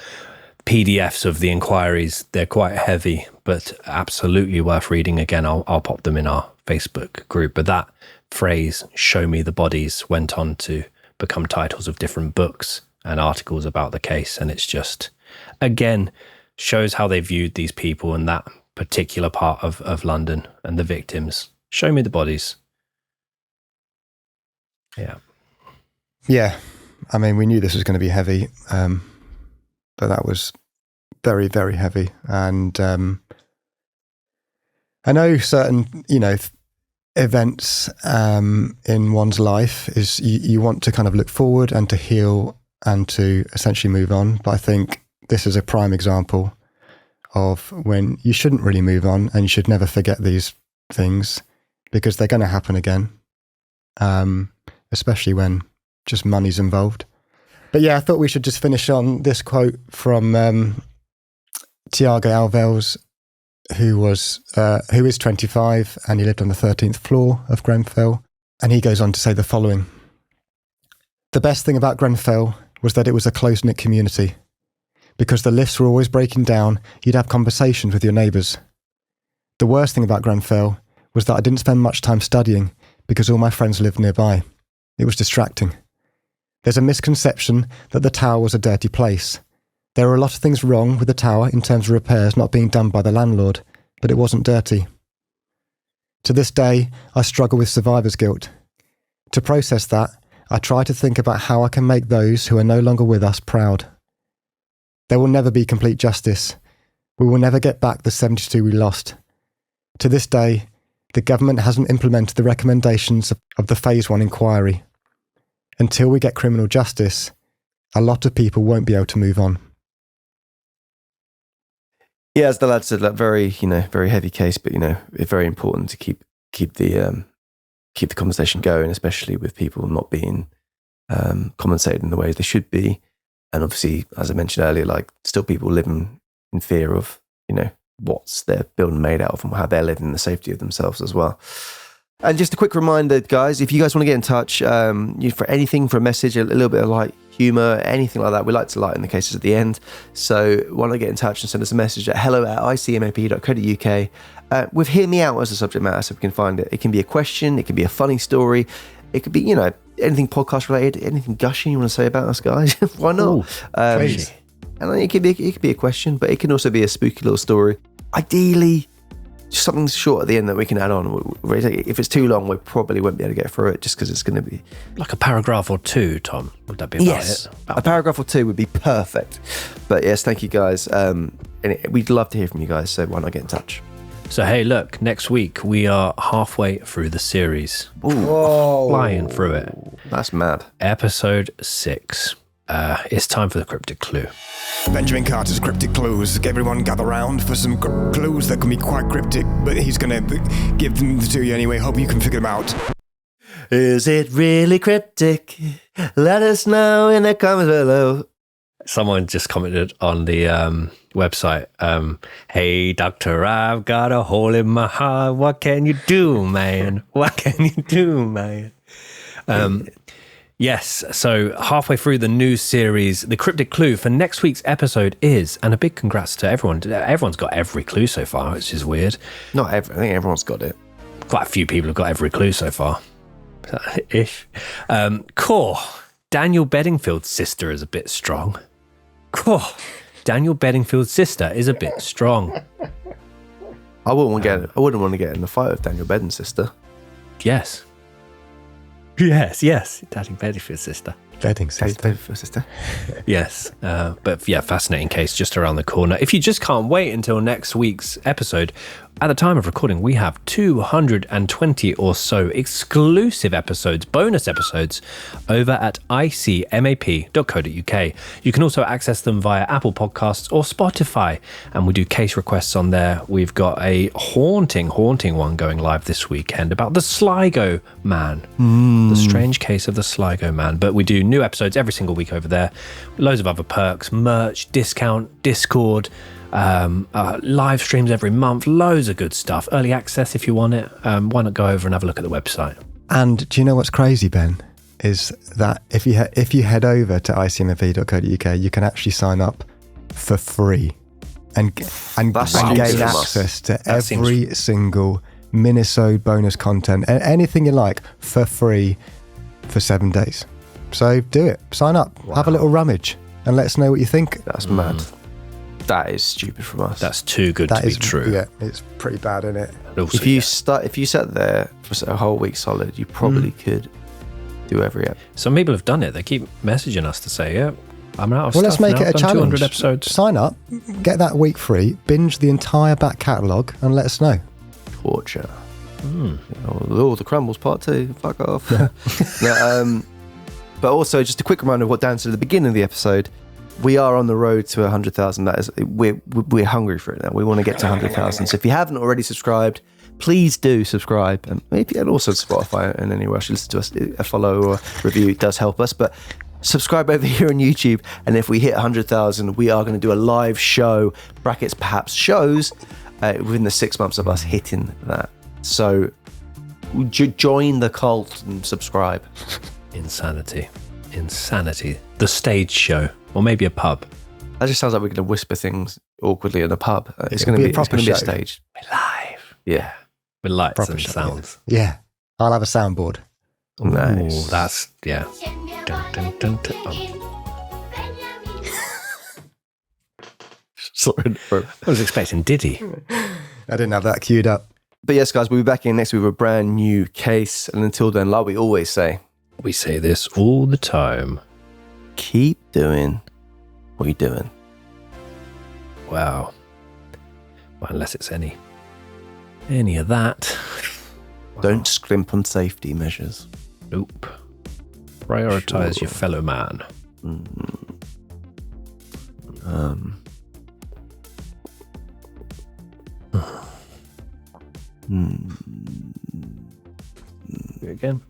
PDFs of the inquiries. They're quite heavy, but absolutely worth reading. Again, I'll pop them in our Facebook group. But that phrase, "show me the bodies," went on to become titles of different books and articles about the case. And it's just, again, shows how they viewed these people in that particular part of London and the victims. Show me the bodies. Yeah. Yeah, I mean, we knew this was going to be heavy, but that was very, very heavy. And I know certain, events in one's life is you want to kind of look forward and to heal and to essentially move on. But I think this is a prime example of when you shouldn't really move on, and you should never forget these things because they're going to happen again, especially when just money's involved. But yeah, I thought we should just finish on this quote from Tiago Alves, who is 25 and he lived on the 13th floor of Grenfell. And he goes on to say the following: "The best thing about Grenfell was that it was a close-knit community. Because the lifts were always breaking down, you'd have conversations with your neighbours. The worst thing about Grenfell was that I didn't spend much time studying because all my friends lived nearby. It was distracting. There's a misconception that the tower was a dirty place. There were a lot of things wrong with the tower in terms of repairs not being done by the landlord, but it wasn't dirty. To this day, I struggle with survivor's guilt. To process that, I try to think about how I can make those who are no longer with us proud. There will never be complete justice. We will never get back the 72 we lost. To this day, the government hasn't implemented the recommendations of the Phase 1 inquiry. Until we get criminal justice, a lot of people won't be able to move on. Yeah, as the lad said, like very heavy case, but it's very important to keep the conversation going, especially with people not being compensated in the ways they should be, and obviously, as I mentioned earlier, like still people living in fear of what's their building made out of and how they're living in the safety of themselves as well. And just a quick reminder, guys, if you guys want to get in touch for anything, for a message, a little bit of light humour, anything like that, we like to lighten the cases at the end. So why not get in touch and send us a message at hello@icmap.co.uk with "hear me out" as a subject matter, so we can find it. It can be a question, it can be a funny story, it could be anything podcast related, anything gushing you want to say about us, guys. Why not? Crazy. And it could be a question, but it can also be a spooky little story. Ideally, just something short at the end that we can add on. If it's too long, we probably won't be able to get through it, just because it's going to be like a paragraph or two. Tom, would that be about it? A paragraph or two would be perfect. But yes, thank you guys. And we'd love to hear from you guys, so why not get in touch? So hey, look, next week we are halfway through the series. Ooh. Flying through it. That's mad. Episode 6. It's time for the cryptic clue. Benjamin Carter's cryptic clues. Everyone gather round for some clues that can be quite cryptic, but he's going to give them to you anyway. Hope you can figure them out. Is it really cryptic? Let us know in the comments below. Someone just commented on the website, hey doctor, I've got a hole in my heart. What can you do, man? What can you do, man? Yes, so halfway through the new series, the cryptic clue for next week's episode is, and a big congrats to everyone. Everyone's got every clue so far, which is weird. I think everyone's got it. Quite a few people have got every clue so far. Ish. Core, Daniel Bedingfield's sister is a bit strong. Core, Daniel Bedingfield's sister is a bit strong. I wouldn't want to get in the fight with Daniel Bedden's sister. Yes. Yes. Daniel Bedingfield's sister. Bedingfield's sister. Yes. But yeah, fascinating case just around the corner. If you just can't wait until next week's episode, at the time of recording, we have 220 or so exclusive episodes, bonus episodes, over at icmap.co.uk. You can also access them via Apple Podcasts or Spotify, and we do case requests on there. We've got a haunting one going live this weekend about the Sligo Man, the strange case of the Sligo Man. But we do new episodes every single week over there, loads of other perks, merch, discount, Discord, live streams every month, loads of good stuff, early access if you want it. Why not go over and have a look at the website? And do you know what's crazy, Ben, is that if you head over to icmap.co.uk, you can actually sign up for free and gain access to every single Minnesota bonus content and anything you like for free for 7 days. So do it, sign up, have a little rummage, and let us know what you think. That's mad. That is stupid from us. That's too good to be true. Yeah, it's pretty bad, isn't it? Also, if you sat there for a whole week solid, you probably could do every episode. Some people have done it. They keep messaging us to say, yeah, I'm out of Well, stuff let's make now. it a challenge. 200 episodes. Sign up, get that week free, binge the entire back catalogue, and let us know. Torture. Oh, the Crumbles Part 2. Fuck off. But also, just a quick reminder of what Dan said at the beginning of the episode. We are on the road to 100,000. That is, we're hungry for it now. We want to get to 100,000. So if you haven't already subscribed, please do subscribe. And also Spotify and anywhere else you listen to us. A follow or review does help us. But subscribe over here on YouTube. And if we hit 100,000, we are going to do a live show, brackets perhaps shows, within the 6 months of us hitting that. So join the cult and subscribe. Insanity. The stage show. Or maybe a pub. That just sounds like we're going to whisper things awkwardly in a pub. It's going to be a stage. We're live. Yeah. With lights Proper and show, sounds. Yeah. I'll have a soundboard. Nice. Ooh, that's, yeah. Dun, dun, dun, dun. Oh. Sorry, bro. I was expecting Diddy. I didn't have that queued up. But yes, guys, we'll be back in next week with a brand new case. And until then, like we always say, We say this all the time. keep doing what you're doing. Wow. Well, unless it's any of that. Don't scrimp on safety measures. Nope. Prioritize your fellow man. Again.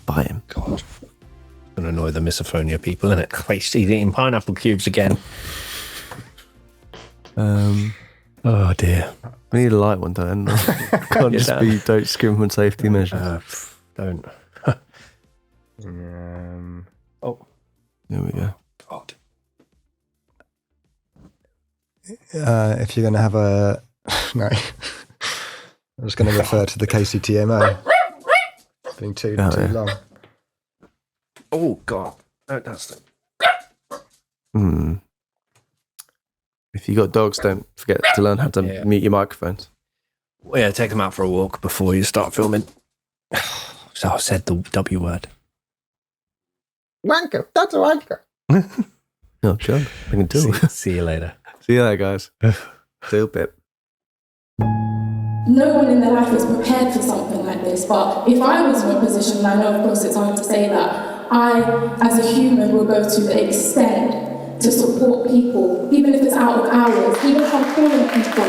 Buy him. God. Gonna annoy the misophonia people, innit? Christ, he's eating pineapple cubes again. Oh dear. We need a light one, don't we? Can't Yeah, just Dan. be don't scrimp on safety measures. Don't. Oh. There we go. God. If you're going to have a... No. I'm just going to refer to the KCTMO. It's been too yeah. long. Oh God. No, that's If you got dogs, don't forget to learn how to mute your microphones. Well, yeah, take them out for a walk before you start filming. So I said the W word. Wanker. That's a wanker. No, sure. I can do it. See you later. See you later, guys. See you a bit. No one in their life is prepared for something like this, but if I was in a position, and I know of course it's hard to say that, I, as a human, will go to the extent to support people, even if it's out of hours, even if I'm calling people.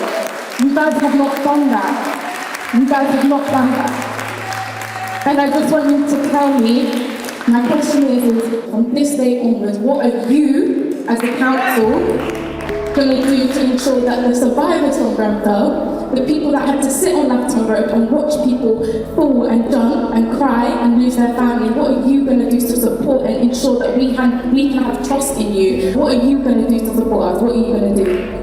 You guys have not done that. You guys have not done that. And I just want you to tell me, my question is from this day onwards, what are you, as a council, going to do to ensure that the survivors from Grenfell, the people that had to sit on Lafton Road and watch people fall and jump and cry and lose their family, what are you going to do to support and ensure that we can have trust in you? What are you going to do to support us? What are you going to do?